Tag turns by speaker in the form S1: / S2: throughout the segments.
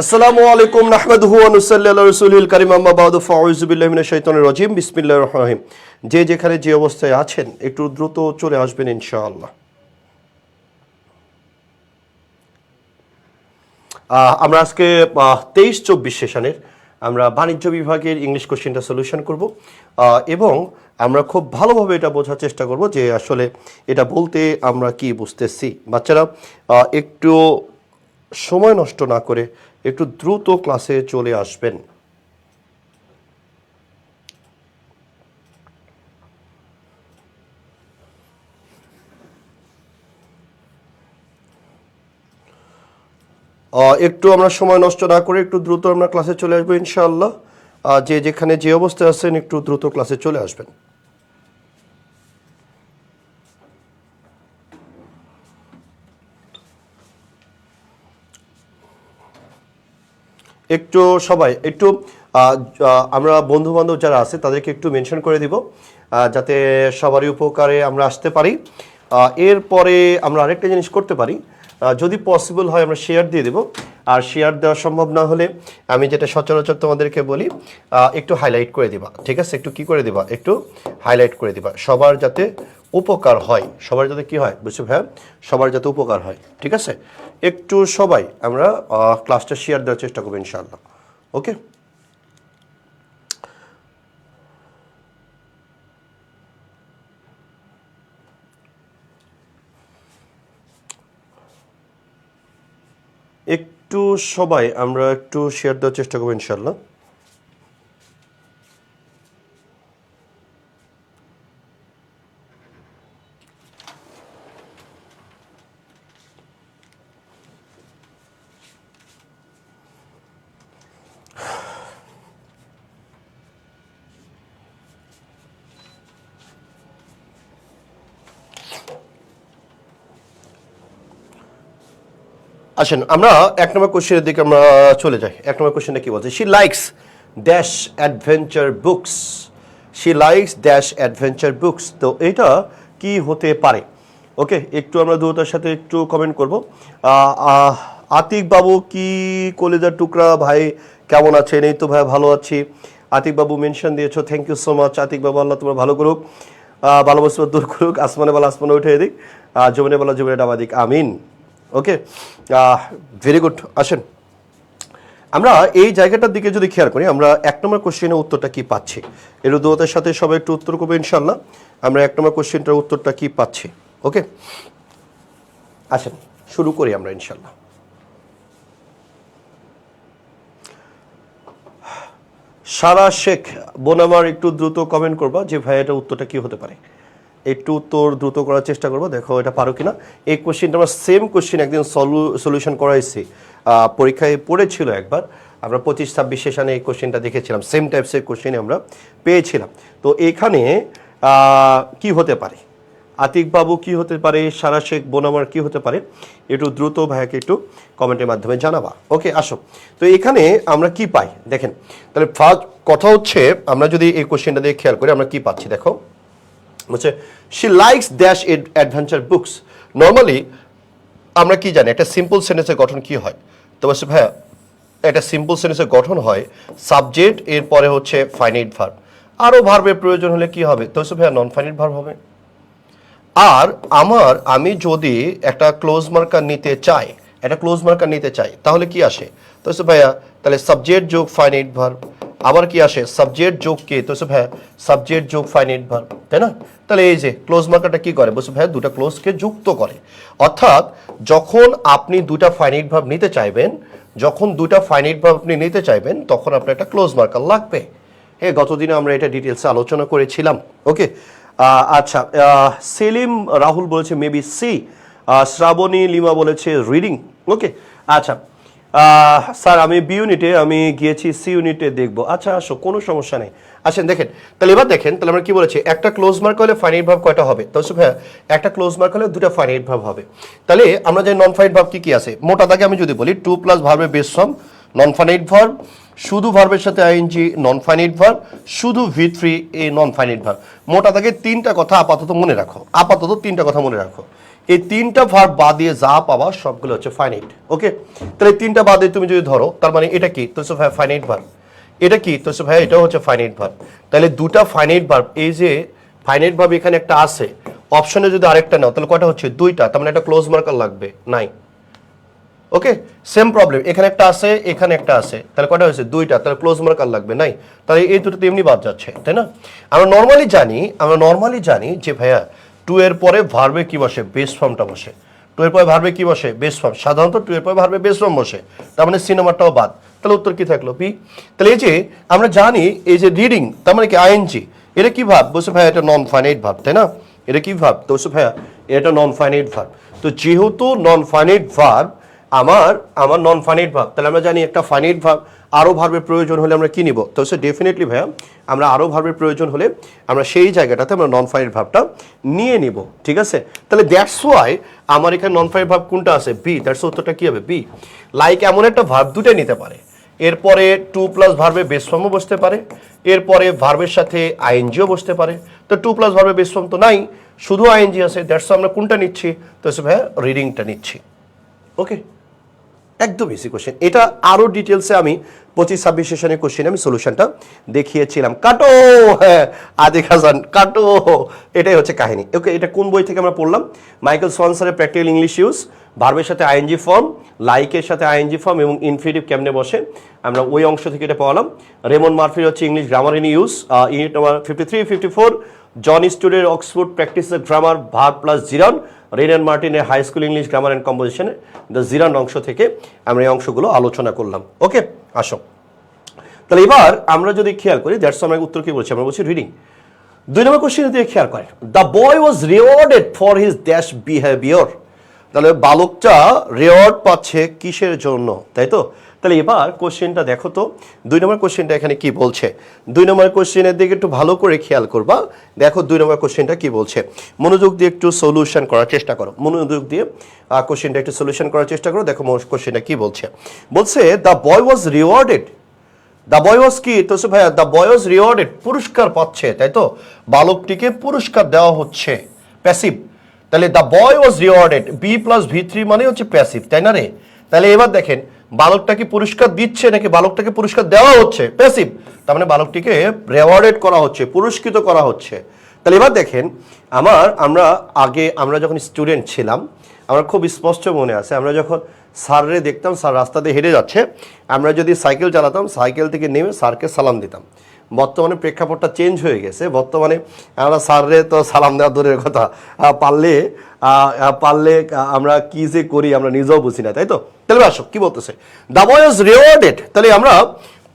S1: আসসালামু আলাইকুম নাহমাদুহু ওয়া নুসাল্লি আলা রাসূলিল কারীম আম্মা বা'দু ফাউযু বিল্লাহি মিনাশ শাইতানির রাজীম বিসমিল্লাহির রহমানির রহিম। যে যেখানে যে অবস্থায় আছেন একটু দ্রুত চলে আসবেন ইনশাআল্লাহ। আমরা আজকে 23-24 সেশনের আমরা বাণিজ্য বিভাগের ইংলিশ কোশ্চেনটা সলিউশন করব এবং আমরা খুব ভালোভাবে এটা বোঝার চেষ্টা করব যে আসলে এটা বলতে আমরা কি বুঝতেছি। বাচ্চারা একটু সময় নষ্ট না করে একটু দ্রুত ক্লাসে চলে আসবেন। একটু আমরা সময় নষ্ট না করে একটু দ্রুত আমরা ক্লাসে চলে আসবো ইনশাআল্লাহ। যে যেখানে যে অবস্থায় আছেন একটু দ্রুত ক্লাসে চলে আসবেন। একটু সবাই একটু আমরা বন্ধু বান্ধব যারা আছে তাদেরকে একটু মেনশন করে দিব যাতে সবারই উপকারে আমরা আসতে পারি। এরপরে আমরা আরেকটা জিনিস করতে পারি, যদি পসিবল হয় আমরা শেয়ার দিয়ে দেব। আর শেয়ার দেওয়া সম্ভব না হলে আমি যেটা সচরাচর তোমাদেরকে বলি, একটু হাইলাইট করে দিবা, ঠিক আছে? একটু কি করে দিবা, একটু হাইলাইট করে দিবা, সবার যাতে উপকার হয়, সবার যাতে কি হয় বুঝছো ভাইয়া, সবার যাতে উপকার হয়, ঠিক আছে? একটু সবাই আমরা ক্লাসটা শেয়ার দেওয়ার চেষ্টা করবো ইনশাআল্লাহ। ওকে, একটু সবাই আমরা একটু শেয়ার দেওয়ার চেষ্টা করবো ইনশাআল্লাহ। আসেন আমরা এক নম্বর কোশ্চেনের দিকে আমরা চলে যাই। এক নম্বর কোশ্চেনটা কি বলছে? She likes dash adventure books. She likes dash adventure books. তো এটা কি হতে পারে? ওকে, একটু আমরা দ্রুততার সাথে একটু কমেন্ট করব। আতিক বাবু কি কলিজার টুকরা ভাই কেমন আছেন? এই তো ভাই ভালো আছি। আতিক বাবু মেনশন দিয়েছো, thank you so much. Atik বাবু আল্লাহ তোমার ভালো করুক, ভালো মুসিবত দূর করুক, আসমানে বলা আসমানে উঠে দিক, জমিনে বলা জমিনে ডাবা দিক, আমিন। ওকে, ভেরি গুড। আসেন আমরা এই জায়গাটার দিকে যদি খেয়াল করি, আমরা এক নম্বর কোশ্চেনের উত্তরটা কি পাচ্ছি, এর উদ্যোগতার সাথে সবাই একটু উত্তর করবো ইনশাল্লাহ। আমরা এক নম্বর কোশ্চেনটার উত্তরটা কি পাচ্ছি। ওকে, আসেন শুরু করি আমরা ইনশাল্লাহ। সারা শেখ বোন আমার একটু দ্রুত কমেন্ট করবা যে ভাই এটা উত্তরটা কি হতে পারে, একটু উত্তর দ্রুত করার চেষ্টা করবো, দেখো এটা পারো কিনা। এই কোশ্চেনটা আমরা সেম কোশ্চেন একদিন সলিউশন করাইছি, পরীক্ষায় পড়েছিল একবার, আমরা 25-26 সেশনে এই কোশ্চেনটা দেখেছিলাম, সেম টাইপসের কোশ্চেন আমরা পেয়েছিলাম। তো এখানে কি হতে পারে? আতিক বাবু কি হতে পারে, সারা শেখ বোনামার কি হতে পারে, একটু দ্রুত ভাইয়াকে একটু কমেন্টের মাধ্যমে জানাবা। ওকে, আসো। তো এখানে আমরা কি পাই দেখেন, তাহলে ফার্স্ট কথা হচ্ছে আমরা যদি এই কোশ্চেনটা দিয়ে খেয়াল করি আমরা কি পাচ্ছি দেখো, বলছে she likes dash adventure books. Normally আমরা কি জানি একটা সিম্পল সেন্টেন্সের গঠন কি হয়? তো বলছে ভাইয়া একটা সিম্পল সেন্টেন্সের গঠন হয় সাবজেক্ট, এরপরে হচ্ছে ফাইনাইট ভার্ব, আরও ভার্বের প্রয়োজন হলে কি হবে? তো বলছে ভাইয়া নন ফাইনাইট ভার্ব হবে। আর আমি যদি একটা ক্লোজ মার্কার নিতে চাই, তাহলে কি আসে? তো বলছে ভাইয়া তাহলে সাবজেক্ট যোগ ফাইনাইট ভার্ব, আবার কি আসে? সাবজেক্ট যোগ কে? তো ভাইয়া সাবজেক্ট যোগ ফাইনাইট ভার্ব, তাই না? তাহলে এই যে ক্লোজ মার্কারটা কি করে? বলছে ভাইয়া দুটা ক্লোজকে যুক্ত করে। অর্থাৎ যখন আপনি দুটা ফাইনাইট ভার্ব নিতে চাইবেন, তখন আপনার একটা ক্লোজ মার্কার লাগবে। হ্যাঁ, গতদিনে আমরা এটা ডিটেলসে আলোচনা করেছিলাম। ওকে, আচ্ছা, সেলিম রাহুল বলেছে মেবি সি, শ্রাবণী লিমা বলেছে রিডিং। ওকে, আচ্ছা স্যার আমি বি ইউনিটে আমি গিয়েছি, সি ইউনিটে দেখবো। আচ্ছা আসো, কোনো সমস্যা নেই। আসেন দেখেন, তাহলে এবার দেখেন, তাহলে আমরা কি বলেছি, একটা ক্লোজ মার্ক হলে ফাইনাইট ভার্ব কয়টা হবে? তো ভাইয়া একটা ক্লোজ মার্ক হলে দুটা ফাইনাইট ভার্ব হবে। তাহলে আমরা যে নন ফাইনাইট ভার্ব কি আছে, মোটা দাগে আমি যদি বলি 2+ ভার্বের বেস ফর্ম নন ফাইনাইট ভার্ব, শুধু ভার্বের সাথে আইএনজি নন ফাইনাইট ভার্ব, শুধু V3 এই নন ফাইনাইট ভার্ব। মোটা দাগে তিনটা কথা আপাতত মনে রাখো, তিনটা কথা মনে রাখো। এই তিনটা ভার্ব বাদ দিয়ে যা পাবা সবগুলো হচ্ছে ফাইনাইট। ওকে, তাহলে তিনটা বাদে তুমি যদি ধরো, তার মানে এটা কি? তো ভাই ফাইনাইট ভার্ব। এটা কি? তো ভাই এটাও হচ্ছে ফাইনাইট ভার্ব। তাহলে দুটা ফাইনাইট ভার্ব, এই যে ফাইনাইট ভার্ব এখানে একটা আছে, অপশনে যদি আরেকটা নাও তাহলে কয়টা হচ্ছে? দুইটা। তার মানে একটা ক্লোজ মার্কার লাগবে, নাই। ওকে, সেম প্রবলেম, এখানে একটা আছে, এখানে একটা আছে, তাহলে কয়টা হয়েছে? দুইটা। তাহলে ক্লোজ মার্কার লাগবে, নাই। তাহলে এই দুটো তো এমনি বাদ যাচ্ছে, তাই না? আমরা নর্মালি জানি যে ভাইয়া টু এর পরে ভার্বে কি বসে? বেস ফর্মটা বসে। টু এর পরে ভার্বে কি বসে? Base form. সাধারণত টু এর পরে ভার্বে বেস ফর্ম বসে, তার মানে সি নাম্বারটাও বাদ। তাহলে উত্তর কি থাকলো? বি। তাহলে এই যে আমরা জানি এই যে রিডিং, তার মানে কি আইএনজি, এটা কি ভার্ব? বলছে ভাইয়া এটা নন ফাইনাইট ভার্ব, তাই না? এটা কি ভার্ব? তো বলছে ভাইয়া এটা নন ফাইনাইট ভার্ব। তো যেহেতু নন ফাইনাইট ভার্ব, আমার নন ফাইনাইট ভার্ব, তাহলে আমরা জানি একটা ফাইনাইট ভার্ব আরও ভার্বের প্রয়োজন হলে আমরা কি নিব? তো ডেফিনেটলি ভাইয়া আমরা আরও ভার্বের প্রয়োজন হলে আমরা সেই জায়গাটাতে আমরা নন ফাইনাইট ভার্বটা নিয়ে নিব, ঠিক আছে? তাহলে দ্যাটস ওয়াই আমার এখানে নন ফাইনাইট ভার্ব কোনটা আছে? বি। দ্যাটস উত্তরটা কি হবে? বি। লাইক এমন একটা ভার্ব দুটোই নিতে পারে, এরপরে টু প্লাস ভার্বে বেস ফর্মও বসতে পারে, এরপরে ভার্বের সাথে আইএনজিও বসতে পারে। তো টু প্লাস ভার্বে বেস ফর্ম তো নাই, শুধু আইএনজি আছে, দ্যাটস আমরা কোনটা নিচ্ছি? তো ভাইয়া রিডিংটা নিচ্ছি। ওকে, একদম ইজি কোশ্চেন। এটা আরো ডিটেলসে আমি 25-26 সেশনের কোশ্চেনে আমি সলিউশনটা দেখিয়েছিলাম। কাটো, হ্যাঁ আদি খাজান কাটো, এটাই হচ্ছে কাহিনী। ওকে, এটা কোন বই থেকে আমরা পড়লাম? মাইকেল সোয়ানসনের প্র্যাকটিক্যাল ইংলিশ ইউজ, ভার্বের সাথে আইএনজি ফর্ম, লাইকের সাথে আইএনজি ফর্ম এবং ইনফিনিটিভ কেমনে বসে, আমরা ওই অংশ থেকে এটা পড়লাম। রেমন মার্ফির হচ্ছে English grammar in use, unit number 53-54, John স্টুডের Oxford practice grammar verb plus gerund, Wren and মার্টিনের high school English grammar and কম্পোজিশনে দ্য জিরান অংশ থেকে আমরা এই অংশগুলো আলোচনা করলাম। ওকে, আসো তাহলে এবার আমরা যদি খেয়াল করি, দ্যাটস আমরা উত্তর কি বলছি? আমরা বলছি রিডিং। 2 নম্বর কোশ্চেনে দিয়ে খেয়াল করেন, the boy was rewarded for his dash behaviour. তাহলে বালকটা রিওয়ার্ড পাচ্ছে কিসের জন্য, তাই তো? তাহলে এবার কোশ্চেনটা দেখো তো, 2 নম্বর কোশ্চেনটা এখানে কি বলছে? 2 নম্বর কোশ্চেনের দিকে একটু ভালো করে খেয়াল করবা। দেখো 2 নম্বর কোশ্চেনটা কি বলছে, মনোযোগ দিয়ে একটু সলিউশন করার চেষ্টা করো। মনোযোগ দিয়ে কোশ্চেনটা একটু সলিউশন করার চেষ্টা করো। দেখো কোশ্চেনটা কি বলছে? বলছে the boy was rewarded. The boy was কি? তো ভাইয়া দ্য বয় ওয়াজ রিওয়ার্ডেড, পুরস্কার পাচ্ছে, তাই তো? বালকটিকে পুরস্কার দেওয়া হচ্ছে, প্যাসিভ। তাহলে the boy was rewarded, be plus V3 মানে হচ্ছে প্যাসিভ, তাই না রে? তাহলে এবার দেখেন বালকটাকে পুরস্কার দিচ্ছে নাকি বালকটাকে পুরস্কার দেওয়া হচ্ছে? প্যাসিভ। তার মানে বালকটিকে রিওয়ার্ডেড করা হচ্ছে, পুরস্কৃত করা হচ্ছে। তাহলে এবার দেখেন আমরা যখন স্টুডেন্ট ছিলাম, আমার খুব স্পষ্ট মনে আছে, আমরা যখন স্যাররে দেখতাম, স্যার রাস্তা দিয়ে হেঁটে যাচ্ছে, আমরা যদি সাইকেল চালাতাম, সাইকেল থেকে নেমে স্যারকে সালাম দিতাম। বর্তমানে প্রেক্ষাপটটা চেঞ্জ হয়ে গেছে, বর্তমানে আমরা স্যাররে তো সালাম দেওয়া দূরের কথা, পারলে আমরা কি যে করি আমরা নিজেও বুঝি না, তাই তো? তাহলে আসো কি বলতেছে, দ্য বয় ওয়াজ রিওয়ার্ডেড। তাহলে আমরা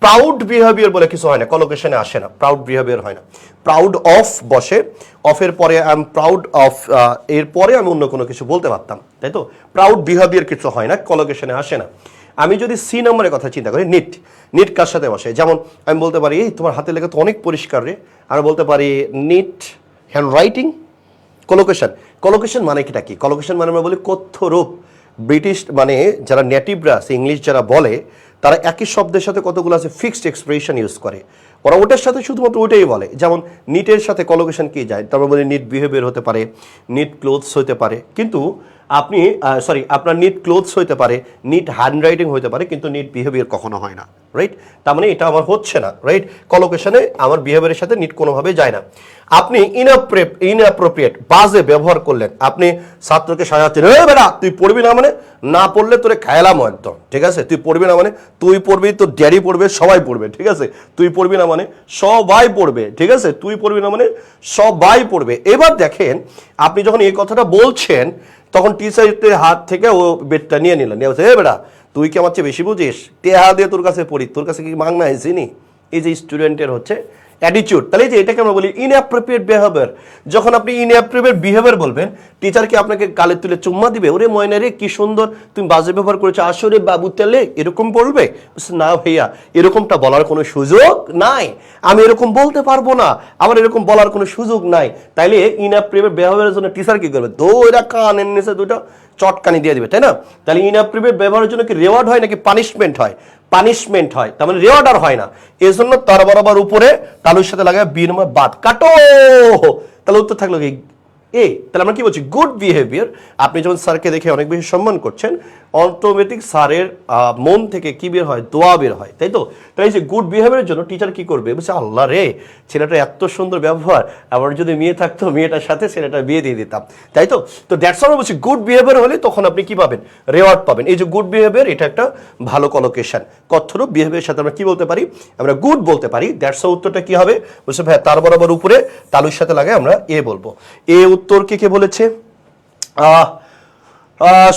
S1: প্রাউড বিহেভিয়ার বলে কিছু হয় না, কলোকেশনে আসে না, প্রাউড বিহেভিয়ার হয় না। প্রাউড অফ বসে, অফের পরে আই এম প্রাউড অফ, এরপরে আমি অন্য কোনো কিছু বলতে পারতাম, তাই তো? প্রাউড বিহেভিয়ার কিছু হয় না, কলোকেশনে আসে না। আমি যদি সি নম্বরের কথা চিন্তা করি, নিট কার সাথে বসে? যেমন আমি বলতে পারি এই তোমার হাতের লেখা তো অনেক পরিষ্কার রে, আমি বলতে পারি নিট হ্যান্ড রাইটিং। কলোকেশন মানে কিটা কি? কলোকেশন মানে আমরা বলি কথ্য রূপ। ব্রিটিশ মানে যারা নেটিভরা আছে, ইংলিশ যারা বলে, তারা একই শব্দের সাথে কতগুলো আছে ফিক্সড এক্সপ্রেশন ইউজ করে, ওরা ওটার সাথে শুধুমাত্র ওটাই বলে। যেমন নিটের সাথে কলোকেশন কি যায়? তারপর বলি নিট বিহেভিয়ার হতে পারে, নিট ক্লোথস হতে পারে, কিন্তু আপনার নিট ক্লোথস হতে পারে, নিট হ্যান্ড রাইটিং হতে পারে, কিন্তু নিট বিহেভিয়ার কখনো হয় না, রাইট? তার মানে এটা আমার হচ্ছে না, রাইট? কলোকেশনে আমার বিহেভিয়ারের সাথে নিট কোনোভাবে যায় না। আপনি ইনঅ্যাপ্রোপ্রিয়েট বাজে ব্যবহার করলেন, আপনি ছাত্রকে সাজাচ্ছেন, এ বেটা তুই পড়বি না মানে, না পড়লে তোরে খায়লাম একদম, ঠিক আছে? তুই পড়বি না মানে, তুই পড়বি, তোর ড্যাডি পড়বে, সবাই পড়বে, ঠিক আছে? তুই পড়বি না মানে সবাই পড়বে, ঠিক আছে? তুই পড়বি না মানে সবাই পড়বে। এবার দেখেন আপনি যখন এই কথাটা বলছেন, তখন টিচারের হাত থেকে ও বেডটা নিয়ে নিলেন, এ বেটা তুই কি আমার চেয়ে বেশি বুঝিস, টেহা দিয়ে তোর কাছে পড়ি, তোর কাছে কি মাংনা হয়েছে নি? এই যে স্টুডেন্টের হচ্ছে অ্যাটিটিউড। তাহলে যে এটাকে আমরা বলি ইনঅ্যাপ্রোপ্রিয়েট বিহেভিয়ার। যখন আপনি ইনঅ্যাপ্রোপ্রিয়েট বিহেভিয়ার বলবেন, টিচার কি আপনাকে গালে তুলে চুম্মা দিবে, ওরে ময়না রে কি সুন্দর তুমি বাজে ব্যবহার করেছো, আসলে বাবু তেলে, এরকম বলবে? না ভাইয়া, এরকমটা বলার কোনো সুযোগ নাই, আমি এরকম বলতে পারবো না, আমার এরকম বলার কোনো সুযোগ নাই। তাইলে ইনঅ্যাপ্রোপ্রিয়েট বিহেভিয়ারের জন্য টিচার কি করবে? দৌড়া কানের নিচে দুটো চটকানি দিয়ে দিবে, তাই না? তাহলে ইনঅ্যাপ্রোপ্রিয়েট ব্যবহারের জন্য কি রিওয়ার্ড হয় নাকি পানিশমেন্ট হয়? পানিশমেন্ট হয়, তার মানে রিওয়ার্ড আর হয় না। এই জন্য তার বরাবর উপরে তালুর সাথে লাগায় বি নম্বর বাদ, কাটো। তাহলে উত্তর থাকলো কি এ। তাহলে আমরা কি বলছি, গুড বিহেভিয়ার। আপনি যখন স্যারকে দেখে অনেক বেশি সম্মান করছেন, অটোমেটিক স্যারের মন থেকে কি বের হয়, দোয়া বের হয়, তাই তো। তাই যে গুড বিহেভিয়ারের জন্য টিচার কি করবে, বলছে আল্লাহ রে, ছেলেটা এত সুন্দর ব্যবহার, আবার যদি মেয়ে থাকতো মেয়েটার সাথে ছেলেটা বিয়ে দিয়ে দিতাম, তাই তো। তো দ্যাটস আমরা বলছি গুড বিহেভিয়ার হলে তখন আপনি কি পাবেন, রেওয়ার্ড পাবেন। এই যে গুড বিহেভিয়ার, এটা একটা ভালো কলোকেশন। কথ্যরূপ বিহেভিয়ারের সাথে আমরা কি বলতে পারি, আমরা গুড বলতে পারি। দ্যাটস উত্তরটা কি হবে, বলছে ভাই তার বরাবর উপরে তালুর সাথে লাগে আমরা এ বলবো। এ উত্তর কে বলেছে,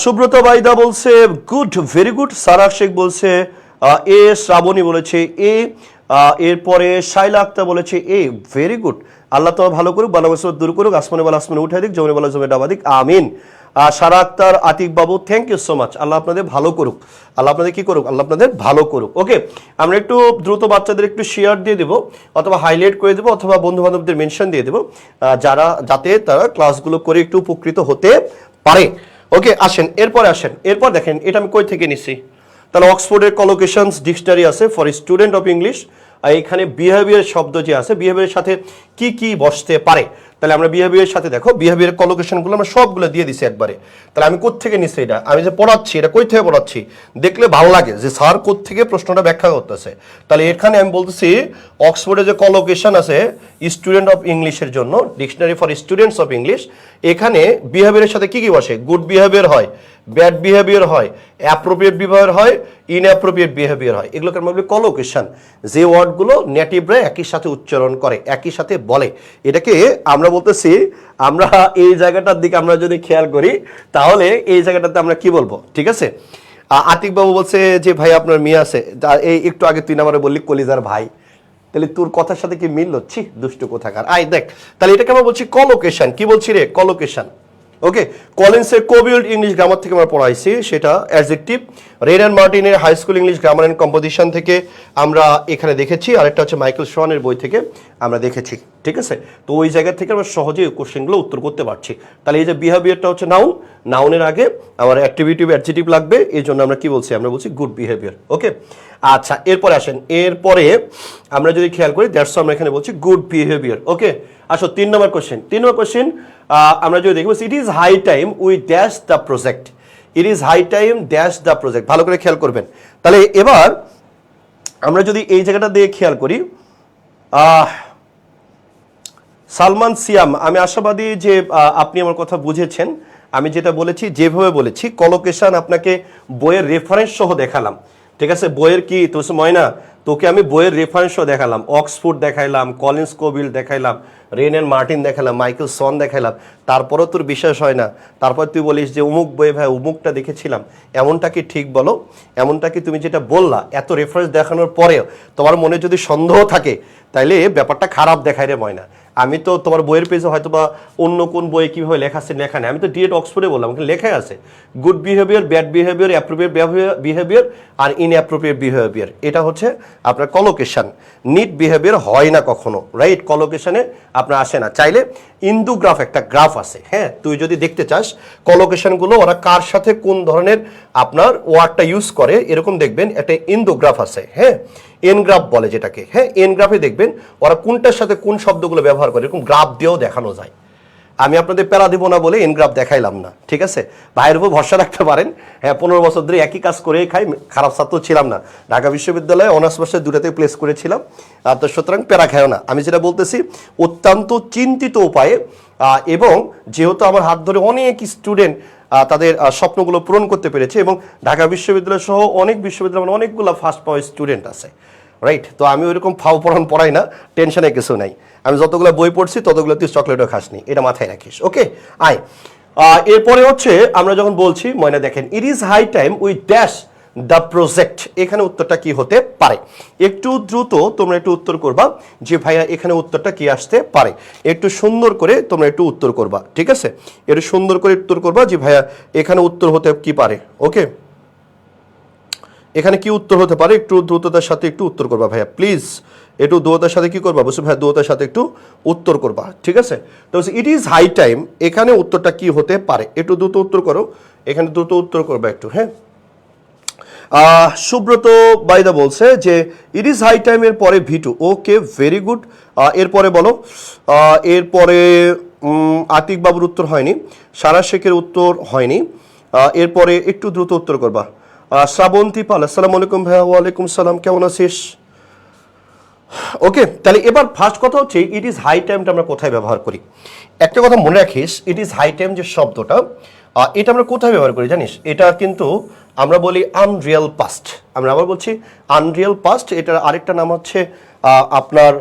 S1: সুব্রত বাইদা বলছে গুড, ভেরি গুড। সারা শেখ বলছে এ, শ্রাবণী বলেছে এ, এরপরে শাইলা আক্তার বলেছে এ, ভেরি গুড। আল্লাহ তো ভালো করুক, বালা মুসিবত দূর করুক, আসমানে বালা আসমানে উঠাই দিক, জমে বালা জমে ডাবা দিক, আমিন। সারা আক্তার, আতিক বাবু, থ্যাংক ইউ সো মাচ। আল্লাহ আপনাদের ভালো করুক, আল্লাহ আপনাদের কি করুক, আল্লাহ আপনাদের ভালো করুক। ওকে, আমরা একটু দ্রুত বাচ্চাদের একটু শেয়ার দিয়ে দেবো, অথবা হাইলাইট করে দেবো, অথবা বন্ধু বান্ধবদের মেনশন দিয়ে দেবো, যাতে তারা ক্লাসগুলো করে একটু উপকৃত হতে পারে। ওকে, আসেন এরপরে আসেন। এরপর দেখেন এটা আমি কই থেকে নিছি, তাহলে অক্সফোর্ডের কলোকেশনস ডিকশনারি আছে ফর স্টুডেন্ট অফ ইংলিশ। আর এখানে বিহেভিয়ার শব্দ যে আছে, বিহেভিয়ারের সাথে কি কি বসতে পারে, তাহলে আমরা বিহেভিয়ারের সাথে দেখো বিহেভিয়ার কলোকেশনগুলো আমরা সবগুলো দিয়ে দিছি একবারে। তাহলে আমি কোত্থেকে নিছি, এটা আমি যে পড়াচ্ছি এটা কই থেকে পড়াচ্ছি, দেখলে ভালো লাগে যে স্যার কোত্থেকে প্রশ্নটা ব্যাখ্যা করতেছে। তাহলে এখানে আমি বলতেছি অক্সফোর্ডে যে কলোকেশন আছে স্টুডেন্ট অফ ইংলিশের জন্য, dictionary for students of English, এখানে বিহেভিয়ারের সাথে কি কি বসে, গুড বিহেভিয়ার হয়, ব্যাড বিহেভিয়ার হয়, অ্যাপ্রোপ্রিয়েট বিহেভিয়ার হয়, ইনঅ্যাপ্রোপ্রিয়েট বিহেভিয়ার হয়। এগুলোকে আমরা বলি কলোকেশন, যে ওয়ার্ডগুলো নেটিভরা একই সাথে উচ্চারণ করে, একই সাথে বলে, এটাকে আমরা বলতেছি। আমরা এই জায়গাটার দিকে আমরা যদি খেয়াল করি, তাহলে এই জায়গাটাতে আমরা কি বলবো, ঠিক আছে। আতিক বাবু বলছে যে ভাই আপনার মেয়ে আছে, এই একটু আগে তুই আমারে বললি কলিজার ভাই, তাহলে তোর কথার সাথে কি মিল হচ্ছে, দুষ্ট কোথাকার। আই দেখ, তাহলে এটাকে আমরা বলছি কলোকেশন। কি বলছি রে, কলোকেশন। ওকে, কলিন্সের কোবিল্ড ইংলিশ গ্রামার থেকে আমরা পড়াইছি, সেটা অ্যাডজেক্টিভ। রেন অ্যান্ড মার্টিনের high school English grammar and composition থেকে আমরা এখানে দেখেছি, আরেকটা হচ্ছে মাইকেল শনের বই থেকে আমরা দেখেছি, ঠিক আছে। তো ওই জায়গা থেকে আমরা সহজেই কোশ্চেনগুলো উত্তর করতে পারছি। তাহলে এই যে বিহেভিয়ারটা হচ্ছে নাউন, নাউনের আগে আমার অ্যাক্টিভিটিভ অ্যাডজেক্টিভ লাগবে, এই জন্য আমরা কি বলছি, আমরা বলছি গুড বিহেভিয়ার। ওকে, আচ্ছা এরপরে আসেন। এরপরে আমরা যদি খেয়াল করি, দ্যাটস আমরা এখানে বলছি গুড বিহেভিয়ার। ওকে, আসো 3 নম্বর কোশ্চেন। 3 নম্বর কোশ্চেন আমরা যদি দেখবো, it is high time we dash the project. It is high time dash the project, ভালো করে খেয়াল করবেন। তাহলে এবার আমরা যদি এই জায়গাটা দিয়ে খেয়াল করি, সালমান সিয়াম, আমি আশাবাদী যে আপনি আমার কথা বুঝেছেন। আমি যেটা বলেছি, যেভাবে বলেছি, কলোকেশন আপনাকে বইয়ের রেফারেন্স সহ দেখালাম, ঠিক আছে। বইয়ের কি তো ময়না, তোকে আমি বইয়ের রেফারেন্স সহ দেখালাম, অক্সফোর্ড দেখাইলাম, কলিন্স কোবিল্ড দেখাইলাম, রেন অ্যান্ড মার্টিন দেখালাম, মাইকেল সন দেখাইলাম, তারপরও তোর বিশ্বাস হয় না। তারপর তুই বলিস যে অমুক বই ভাই অমুকটা দেখেছিলাম। এমনটা কি ঠিক বলো, এমনটা কি তুমি যেটা বললা এত রেফারেন্স দেখানোর পরেও তোমার মনে যদি সন্দেহ থাকে, তাইলে ব্যাপারটা খারাপ দেখায় রে ময়না। আমি তো তোমার বইয়ের পেজে হয়তো বা অন্য কোন বইয়ে কীভাবে লেখা আছে লেখা নেই, আমি তো ডিরেক্ট অক্সফোর্ডে বললাম, ওখানে লেখাই আছে good behaviour, bad behaviour, appropriate behaviour আর ইনঅ্যাপ্রোপ্রিয়েট বিহেভিয়ার। এটা হচ্ছে আপনার কলোকেশন। নিট বিহেভিয়ার হয় না কখনো, রাইট, কলোকেশনে আপনার আসে না। চাইলে ইন্দুগ্রাফ একটা গ্রাফ আছে, হ্যাঁ, তুই যদি দেখতে চাস কলোকেশনগুলো ওরা কার সাথে কোন ধরনের আপনার ওয়ার্ডটা ইউজ করে, এরকম দেখবেন একটা ইন্দুগ্রাফ আছে, হ্যাঁ, এনগ্রাফ বলে যেটাকে, হ্যাঁ, এনগ্রাফে দেখবেন ওরা কোনটার সাথে কোন শব্দগুলো ব্যবহার করে, এরকম গ্রাফ দিয়েও দেখানো যায়। আমি আপনাদের প্যারা দিব না বলে এনগ্রাফ দেখাইলাম না, ঠিক আছে। ভাইয়ের উপর ভরসা রাখতে পারেন, হ্যাঁ, 15 বছর ধরে একই কাজ করেই খাই, খারাপ ছাত্র ছিলাম না। ঢাকা বিশ্ববিদ্যালয়ে অনার্স মাসে দুটাতে প্লেস করেছিলাম, তো সুতরাং প্যারা খায়ও না। আমি যেটা বলতেছি অত্যন্ত চিন্তিত উপায়ে, এবং যেহেতু আমার হাত ধরে অনেক স্টুডেন্ট তাদের স্বপ্নগুলো পূরণ করতে পেরেছে, এবং ঢাকা বিশ্ববিদ্যালয় সহ অনেক বিশ্ববিদ্যালয় অনেকগুলো ফার্স্ট পাওয়া স্টুডেন্ট আছে, রাইট। তো আমি ওইরকম ফাও পড়াই না, টেনশনে কিছু নাই। আমি যতগুলো বই পড়ছি ততগুলো তুই চকলেটও খাসনি, এটা মাথায় রাখিস। ওকে, আয় এরপরে হচ্ছে আমরা যখন বলছি, ময়না দেখেন, it is high time we dash the project, এখানে উত্তরটা কি হতে পারে? একটু দ্রুত তোমরা একটু উত্তর করবা যে ভাইয়া এখানে উত্তরটা কি আসতে পারে, একটু সুন্দর করে তোমরা একটু উত্তর করবা, ঠিক আছে। একটু সুন্দর করে উত্তর করবা যে ভাইয়া এখানে উত্তর হতে কি পারে। ওকে, এখানে কি উত্তর হতে পারে, একটু দ্রুততার সাথে একটু উত্তর করবা ভাইয়া, প্লিজ একটু দ্রুততার সাথে কি করবা, বলছি ভাইয়া দ্রুততার সাথে একটু উত্তর করবা, ঠিক আছে। তো ইট ইজ হাই টাইম, এখানে উত্তরটা কি হতে পারে, একটু দ্রুত উত্তর করো, এখানে দ্রুত উত্তর করবা একটু, হ্যাঁ। সুব্রত বাইদা বলছে যে ইট ইজ হাই টাইম এর পরে V2, ওকে, ভেরি গুড। এরপরে বলো, এরপরে আতিক বাবুর উত্তর হয়নি, সারা শেখের উত্তর হয়নি। এরপরে একটু দ্রুত উত্তর করবা। শ্রাবন্তী পাল, আসসালামু আলাইকুম ভাইয়া। ওয়ালাইকুম সালাম, কেমন আছিস? ওকে, তাহলে এবার ফার্স্ট কথা হচ্ছে ইট ইজ হাই টাইমটা আমরা কোথায় ব্যবহার করি। একটা কথা মনে রাখিস, ইট ইজ হাই টাইম যে শব্দটা, এটা আমরা কোথায় ব্যবহার করি জানিস? এটা কিন্তু আমরা বলি আনরিয়াল পাস্ট। আমরা আবার বলছি আনরিয়াল পাস্ট। এটার আরেকটা নাম হচ্ছে আপনার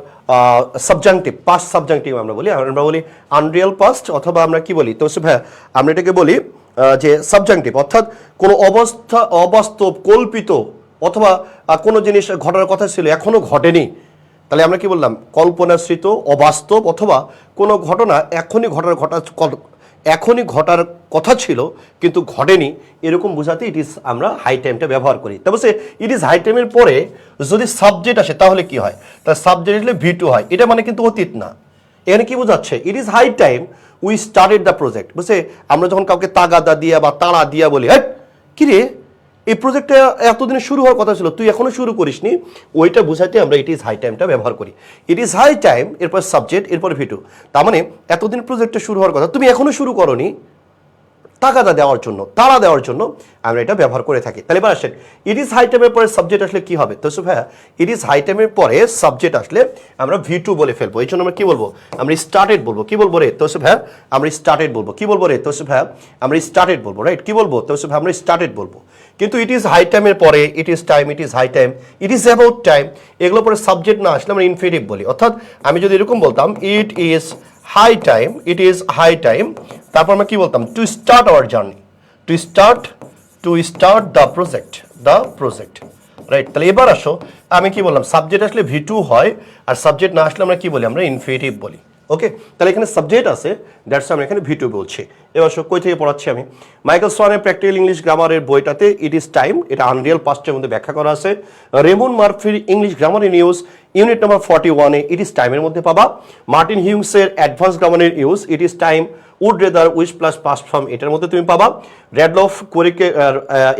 S1: সাবজাংটিভ, পাস্ট সাবজাংটিভ আমরা বলি। আমরা বলি আনরিয়াল পাস্ট, অথবা আমরা কি বলি তো ভাইয়া, আমরা এটাকে বলি যে সাবজাংটিভ, অর্থাৎ কোনো অবস্থা অবাস্তব, কল্পিত, অথবা কোনো জিনিস ঘটার কথা ছিল এখনো ঘটেনি, তাহলে আমরা কি বললাম? কল্পনাশ্রিত, অবাস্তব, অথবা কোনো ঘটনা এখনই ঘটার কথা ছিল কিন্তু ঘটেনি, এরকম বোঝাতে ইট ইজ আমরা হাই টাইমটা ব্যবহার করি। তবে সে ইট ইজ হাই টাইমের পরে যদি সাবজেক্ট আসে তাহলে কি হয়? তার সাবজেক্ট আসলে V2 হয়। এটা মানে কিন্তু অতীত না। এখানে কি বোঝাচ্ছে? It is high time we started the project. বুঝছে? আমরা যখন কাউকে তাগাদা দিয়া বা তাড়া দিয়া বলি, হ্যাঁ কি রে, এই প্রজেক্টটা এতদিনে শুরু হওয়ার কথা ছিল, তুই এখনো শুরু করিসনি, ওইটা বোঝাতে আমরা ইট ইজ হাই টাইমটা ব্যবহার করি। ইট ইজ হাই টাইম, এরপর সাবজেক্ট, এরপর V2। তার মানে এতদিন প্রজেক্টটা শুরু হওয়ার কথা, তুমি এখনো শুরু করনি, তাগাদা দেওয়ার জন্য, তাড়া দেওয়ার জন্য আমরা এটা ব্যবহার করে থাকি। তাহলে এবার আসেন, ইট ইজ হাই টাইমের পরে সাবজেক্ট আসলে কি হবে? তো ভাইয়া, ইট ইজ হাই টাইমের পরে সাবজেক্ট আসলে আমরা V2 বলে ফেলবো। এই জন্য আমরা কি বলবো? আমরা স্টার্টেড বলবো। কি বলবো রে? তো ভাইয়া আমরা স্টার্টেড বলবো। কি বলবো রে? তো ভাইয়া আমরা স্টার্টেড বলবো, রাইট? কি বলবো? তো ভাইয়া আমরা স্টার্টেড বলবো। কিন্তু ইট ইজ হাই টাইমের পরে it is time, it is high time, it is about time, এগুলো পরে সাবজেক্ট না আসলে আমরা ইনফিনিটিভ বলি। অর্থাৎ আমি যদি এরকম বলতাম it is high time, it is high time, তারপর আমরা কি বলতাম? To start our journey, to start the project, right? তাহলে এবার আসো, আমি কি বললাম? সাবজেক্ট আসলে V2 হয়, আর সাবজেক্ট না আসলে আমরা কি বলি? আমরা ইনফিনিটিভ বলি। ওকে, তাহলে এখানে সাবজেক্ট আছে, দ্যাটস আমরা এখানে V2 বলছি। এবার আসো, কই থেকে পড়াচ্ছি আমি? মাইকেল সোয়ানের প্র্যাকটিক্যাল ইংলিশ গ্রামারের বইটাতে ইট ইজ টাইম, এটা আনরিয়াল পাস্টের মধ্যে ব্যাখ্যা করা আছে। রেমন মার্ফির English grammar in use unit number 41-এ ইট ইজ টাইমের মধ্যে পাবা। মার্টিন হিউমসের অ্যাডভান্স গ্রামারের use it is time would rather wish plus past form, এটার মধ্যে তুমি পাবা। র্যাডলফ কোরিকে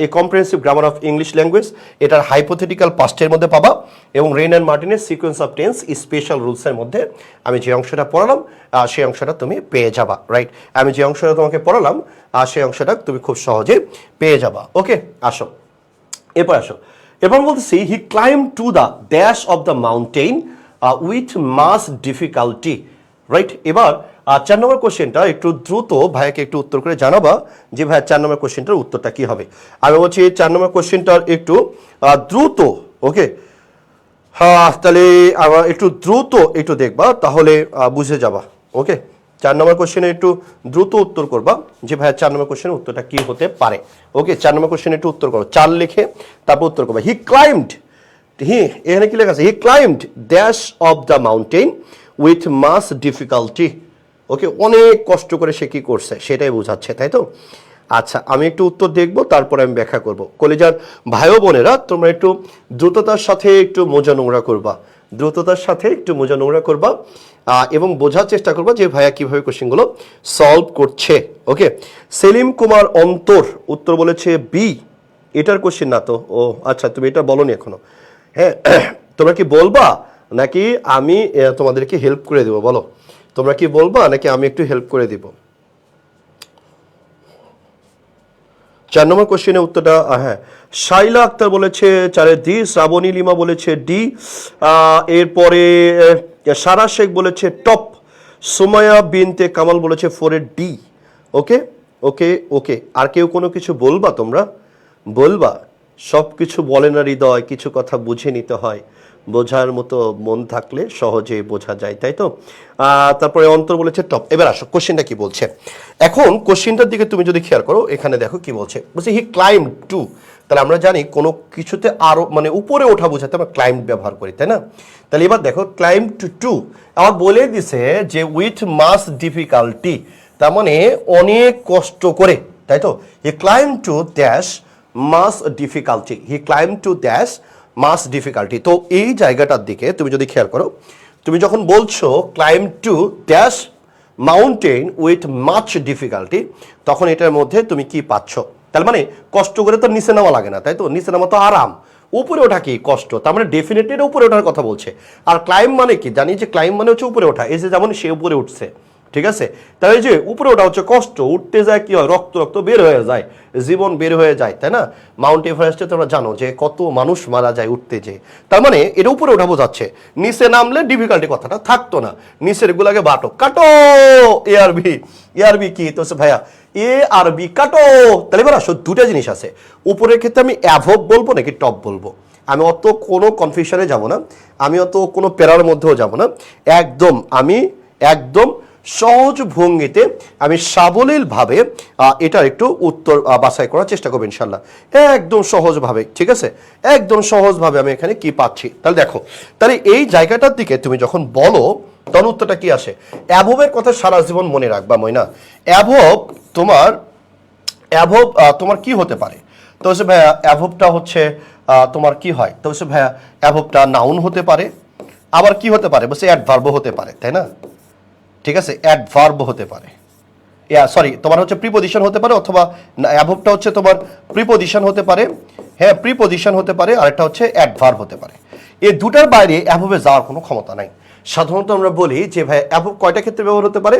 S1: a comprehensive grammar of English language, এটার হাইপোথেটিক্যাল পাস্টের মধ্যে পাবা। এবং রেইন অ্যান্ড মার্টিনের সিকোয়েন্স অফ টেন্স স্পেশাল রুলসের মধ্যে আমি যে অংশটা পড়ালাম সেই অংশটা তুমি পেয়ে যাবা, রাইট? আমি যে অংশটা তোমাকে পড়ালাম সেই অংশটা তুমি খুব সহজে পেয়ে যাবা। ওকে, আসো এরপর আসো। এরপর বলতেছি he climb to the dash of the mountain with much difficulty, right? এবার 4 নম্বর কোশ্চেনটা একটু দ্রুত ভাইয়াকে একটু উত্তর করে জানাবা যে ভাইয়া 4 নম্বর কোশ্চেনটার উত্তরটা কি হবে। আমি বলছি 4 নম্বর কোশ্চেনটার একটু দ্রুত, ওকে হ্যাঁ, তাহলে আমার একটু দ্রুত একটু দেখবা, তাহলে বুঝে যাবা। ওকে, 4 নম্বর কোশ্চেনে একটু দ্রুত উত্তর করবা যে ভাইয়া 4 নম্বর কোশ্চেনের উত্তরটা কি হতে পারে। ওকে, 4 নম্বর কোশ্চেনে একটু উত্তর করো, 4 লিখে তারপর উত্তর করবা। হি ক্লাইম্বড, এখানে কি লেখা আছে? He climbed dash of the mountain with much difficulty. Okay, অনেক কষ্ট করে সে কি করছে সেটাই বোঝাচ্ছে, তাই তো? আচ্ছা, আমি একটু উত্তর দেখবো, তারপরে আমি ব্যাখ্যা করব। কলেজার ভাই ও বোনেরা, তোমরা একটু দ্রুততার সাথে একটু মোজা নোংরা করবা, দ্রুততার সাথে একটু মোজা নোংরা করবা এবং বোঝার চেষ্টা করবা যে ভাইয়া কিভাবে কোশ্চেনগুলো সলভ করছে। ওকে, সেলিম কুমার অন্তর উত্তর বলেছে বি। এটার কোশ্চেন না তো? ও আচ্ছা, তুমি এটা বলনি এখনো। হ্যাঁ, তোমরা কি বলবা নাকি আমি তোমাদেরকে হেল্প করে দেবো? বলো, তোমরা কি বলবা নাকি আমি একটু হেল্প করে দিব? 4 নম্বর কোশ্চেনের উত্তরটা, হ্যাঁ, শাইলা আক্তার বলেছে 4-এ ডি, শ্রাবণী লিমা বলেছে ডি, এরপরে সারা শেখ বলেছে টপ, সুমায়া বিনতে কামাল বলেছে 4-এ ডি। ওকে ওকে ওকে, আর কেউ কোনো কিছু বলবা? তোমরা বলবা? সব কিছু বলে না হৃদয়, কিছু কথা বুঝে নিতে হয়, বোঝার মতো মন থাকলে সহজে বোঝা যায়, তাই তো? তারপরে অন্তর বলেছে টপ। এবার আসো, কোশ্চেনটা কি বলছে। এখন কোশ্চেনটার দিকে তুমি যদি খেয়াল করো, এখানে দেখো কি বলছে। বলছে হি ক্লাইম্ব টু, তাহলে আমরা জানি কোনো কিছুতে আরো মানে উপরে ওঠা বোঝাতে আমরা ক্লাইম্ব ব্যবহার করি, তাই না? তাহলে এবার দেখো ক্লাইম্ব টু আমার বলে দিছে যে উইথ মাস ডিফিকাল্টি, তার মানে অনেক কষ্ট করে, তাই তো? হি climb to dash mass difficulty, he climb to dash mass difficulty. তো এই জায়গাটার দিকে তুমি যদি খেয়াল করো, তুমি যখন বলছো climb to dash mountain with much difficulty, তখন এটার মধ্যে তুমি কি পাচ্ছ? তার মানে কষ্ট করে তো নিচে নামা লাগে না, তাই তো? নিচে নামা তো আরাম, উপরে ওঠা কি কষ্ট? তার মানে ডেফিনেটলি উপরে ওঠার কথা বলছে। আর ক্লাইম্ব মানে কি? জানি যে ক্লাইম্ব মানে হচ্ছে উপরে ওঠা, এই যে যেমন সে উপরে উঠছে, ঠিক আছে, তাই এই যে উপরে ওটা হচ্ছে কষ্ট, উঠতে যায় কি হয়, রক্ত রক্ত বের হয়ে যায়, জীবন বের হয়ে যায়, তাই না? মাউন্ট এভারেস্টে তোমরা জানো যে কত মানুষ মারা যায় উঠতে যেয়ে। তার মানে এটা উপরে ওঠা বোঝাচ্ছে, নিচে নামলে ডিফিকাল্টি কথাটা থাকতো না, নিচের গুলাকে বাটো কাটো। এআরবি, এআরবি কি তো ভাইয়া, এ আর বি কাটো। তাহলে এবার আসো দুটা জিনিস আছে, উপরের ক্ষেত্রে আমি অ্যাভব বলবো নাকি টপ বলবো, আমি অত কোনো কনফিউশনে যাব না, আমি অত কোনো প্যারার মধ্যেও যাব না, আমি একদম সহজ ভঙ্গিতে আমি সাবলীলভাবে এটার একটু উত্তর বাছাই করার চেষ্টা করবো ইনশাল্লাহ, একদম সহজভাবে। ঠিক আছে, একদম সহজভাবে আমি এখানে কি পাচ্ছি। তাহলে দেখো, তাহলে এই জায়গাটার দিকে তুমি যখন বলো তখন উত্তরটা কি আসে? অ্যাভবের কথা সারা জীবন মনে রাখবা ময়না। অ্যাভব তোমার, অ্যাভব তোমার কি হতে পারে? তো হচ্ছে ভাইয়া অ্যাভবটা হচ্ছে তোমার কি হয়? তো হচ্ছে ভাইয়া অ্যাভবটা নাউন হতে পারে, আবার কি হতে পারে বলছে অ্যাডভার্বও হতে পারে, তাই না? ঠিক আছে, অ্যাডভার্ব হতে পারে, সরি তোমার হচ্ছে প্রিপোজিশন হতে পারে, অথবা অ্যাভবটা হচ্ছে তোমার প্রিপোজিশন হতে পারে, হ্যাঁ প্রিপোজিশন হতে পারে, আর একটা হচ্ছে অ্যাডভার্ব হতে পারে। এই দুটার বাইরে অ্যাভবে যাওয়ার কোনো ক্ষমতা নাই। সাধারণত আমরা বলি যে ভাই অ্যাভব কয়টা ক্ষেত্রে ব্যবহার হতে পারে,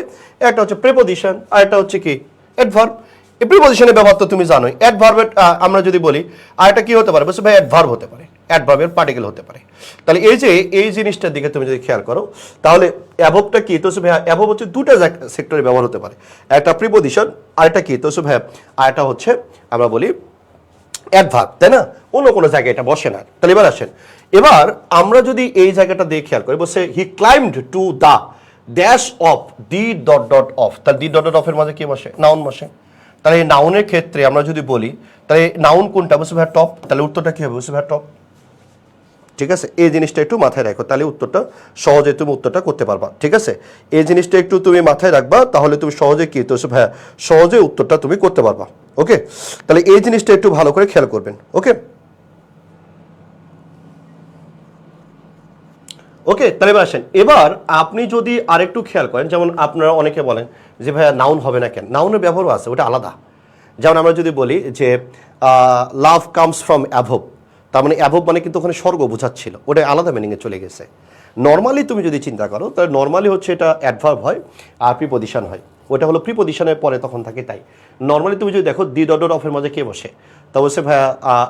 S1: একটা হচ্ছে প্রিপোজিশন আর একটা হচ্ছে কি অ্যাডভার্ব। এই প্রিপোজিশনের ব্যবহার তো তুমি জানোই, অ্যাডভার্বের আমরা যদি বলি আর এটা কি হতে পারে বলছে ভাই অ্যাডভার্ব হতে পারে, অ্যাডভার্বের পার্টিকেল হতে পারে। তাহলে এই যে এই জিনিসটার দিকে তুমি যদি খেয়াল করো তাহলে অ্যাভবটা কি তো ভাই, অ্যাভব হচ্ছে দুটা সেক্টরে ব্যবহার হতে পারে, একটা প্রিপোজিশন আর একটা কি তো ভাই, আর একটা হচ্ছে আমরা বলি অ্যাডভার্ব, তাই না? অন্য কোনো জায়গায় এটা বসে না। তাহলে এবার আসেন, এবার আমরা যদি এই জায়গাটা দিয়ে খেয়াল করি বলছে he climbed to the dash of the dot dot of, তাহলে দি ডট ডট অফের মাঝে কি বসে? নাউন বসে। তাহলে এই নাউনের ক্ষেত্রে আমরা যদি বলি তাহলে নাউন কোনটা বলছে ভাই টপ, তাহলে উত্তরটা কি হবে বলছে ভাই টপ। ঠিক আছে, এই জিনিসটা একটু মাথায় রাখো, তাহলে উত্তরটা সহজে তুমি উত্তরটা করতে পারবা। ঠিক আছে, এই জিনিসটা একটু তুমি মাথায় রাখবা, তাহলে তুমি সহজে কি তো ভাইয়া সহজে উত্তরটা তুমি করতে পারবা। ওকে, তাহলে এই জিনিসটা একটু ভালো করে খেয়াল করবেন। ওকে ওকে, তাহলে এবার আসেন, এবার আপনি যদি আরেকটু খেয়াল করেন, যেমন আপনারা অনেকে বলেন যে ভাইয়া নাউন হবে না কেন, নাউনের ব্যবহারও আছে, ওটা আলাদা। যেমন আমরা যদি বলি যে লাভ কামস ফ্রম অ্যাভব, তার মানে অ্যাভব মানে কিন্তু ওখানে স্বর্গ বোঝাচ্ছিল, ওটা আলাদা মিনিংয়ে চলে গেছে। নর্মালি তুমি যদি চিন্তা করো তাহলে নর্মালি হচ্ছে এটা অ্যাডভার্ব হয় আর প্রিপোজিশন হয়, ওটা হলো প্রিপোজিশনের পরে তখন থাকে। তাই নর্মালি তুমি যদি দেখো দি ডট ডট অফের মাঝে কে বসে, তা বলছে ভাইয়া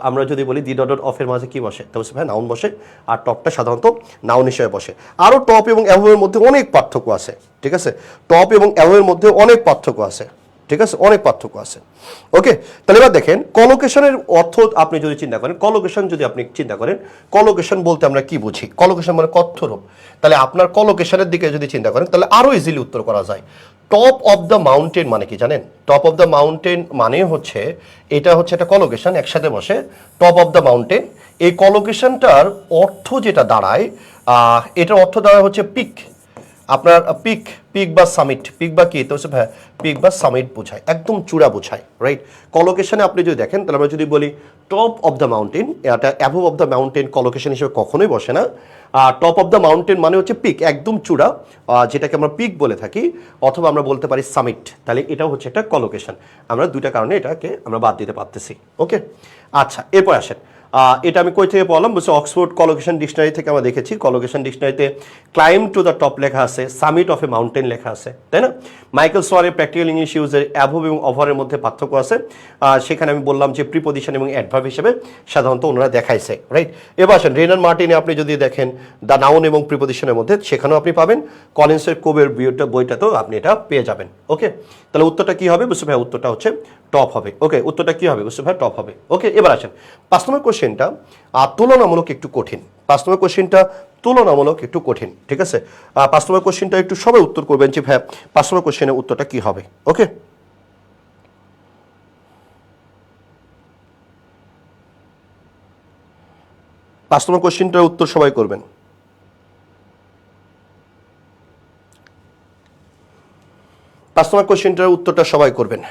S1: আমরা যদি বলি দি ডট ডট অফের মাঝে কি বসে, তা বলছে ভাইয়া নাউন বসে, আর টপটা সাধারণত নাউন হিসেবে বসে। আরও টপ এবং অ্যাভবের মধ্যে অনেক পার্থক্য আছে। ঠিক আছে, টপ এবং অ্যাভবের মধ্যে অনেক পার্থক্য আছে। ঠিক আছে, অনেক পার্থক্য আছে। ওকে, তাহলে এবার দেখেন কলোকেশনের অর্থ আপনি যদি চিন্তা করেন, কলোকেশন যদি আপনি চিন্তা করেন, কলোকেশন বলতে আমরা কি বুঝি? কলোকেশন মানে কথ্যরূপ। তাহলে আপনার কলোকেশনের দিকে যদি চিন্তা করেন তাহলে আরো ইজিলি উত্তর করা যায়। টপ অফ দ্য মাউন্টেন মানে কি জানেন? টপ অফ দ্য মাউন্টেন মানে হচ্ছে এটা হচ্ছে একটা কলোকেশন একসাথে বসে, টপ অফ দ্য মাউন্টেন। এই কলোকেশনটার অর্থ যেটা দাঁড়ায়, এটার অর্থ দাঁড়ায় হচ্ছে পিক। আপনার পিক, পিক বা সামিট, পিক বা কি তো হচ্ছে ভাই পিক বা সামিট বোঝায়, একদম চূড়া বোঝায়, রাইট? কলোকেশনে আপনি যদি দেখেন তাহলে আমরা যদি বলি টপ অফ দ্য মাউন্টেন, এটা above of the mountain collocation হিসেবে কখনোই বসে না। টপ অফ দ্য মাউন্টেন মানে হচ্ছে পিক, একদম চূড়া, যেটাকে আমরা পিক বলে থাকি, অথবা আমরা বলতে পারি সামিট। তাহলে এটাও হচ্ছে একটা কলোকেশন। আমরা দুইটা কারণে এটাকে আমরা বাদ দিতে পারতেছি। ওকে, আচ্ছা এরপর আসেন, এটা আমি কই থেকে পড়লাম বলছে অক্সফোর্ড কলোকেশন ডিকশনারি থেকে আমরা দেখেছি। কলোকেশন ডিকশনারিতে ক্লাইম টু দ্য টপ লেখা আছে, সামিট অফ এ মাউন্টেন লেখা আছে, তাই না? মাইকেল সোয়ারের প্র্যাকটিক্যাল ইংলিশ ইউজের অ্যাভব এবং ওভারের মধ্যে পার্থক্য আছে, সেখানে আমি বললাম যে প্রিপোজিশন এবং অ্যাডভার্ব হিসেবে সাধারণত ওনারা দেখাইছে, রাইট? এবার আসেন রেনার মার্টিনে আপনি যদি দেখেন দ্য নাউন এবং প্রিপোজিশনের মধ্যে, সেখানেও আপনি পাবেন। কলিন্সের কোবের বইটাতেও আপনি এটা পেয়ে যাবেন। ওকে, তাহলে উত্তরটা কি হবে বুঝতে ভাই? উত্তরটা হচ্ছে টপ হবে। ওকে, উত্তরটা কি হবে বুঝতে ভাই? টপ হবে। ওকে, এবার আসেন 5 নম্বর কোশ্চেনটা তুলনামূলক একটু কঠিন। 5 নম্বর কোশ্চেনটা তুলনামূলক একটু কঠিন। ঠিক আছে, 5 নম্বর কোশ্চেনটা একটু সবাই উত্তর করবেন যে ভাই 5 নম্বর কোশ্চেনের উত্তরটা কি হবে। ওকে, 5 নম্বর কোশ্চেনটার উত্তর সবাই করবেন। 5 নম্বর কোশ্চেনটার উত্তরটা সবাই করবেন।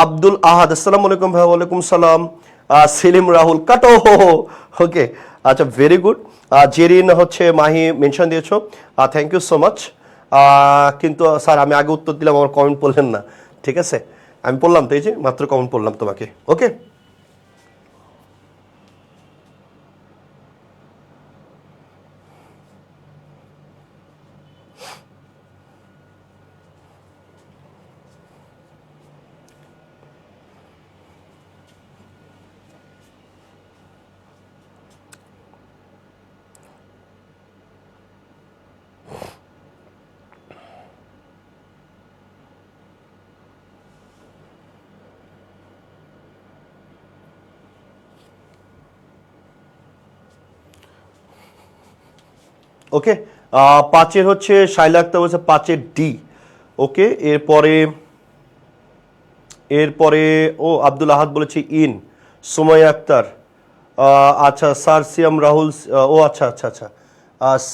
S1: আব্দুল আহাদ, আসসালামু আলাইকুম ভাই। ওয়ালাইকুম সালাম। সেলিম রাহুল কাটো। ওকে, আচ্ছা ভেরি গুড। জেরিন হচ্ছে মাহি মেনশন দিয়েছো, থ্যাংক ইউ সো মাচ। কিন্তু স্যার আমি আগে উত্তর দিলাম, আমার কমেন্ট পড়লেন না। ঠিক আছে, আমি পড়লাম তো, এই যে মাত্র কমেন্ট পড়লাম তোমাকে। ওকে, ওকে, 5-এর হচ্ছে শাইলা আক্তার বলছে 5-এর ডি। ওকে, এরপরে ও আব্দুল আহাদ বলেছে ইন। সুমাইয়া আক্তার, আচ্ছা স্যার সিয়াম রাহুল, ও আচ্ছা আচ্ছা আচ্ছা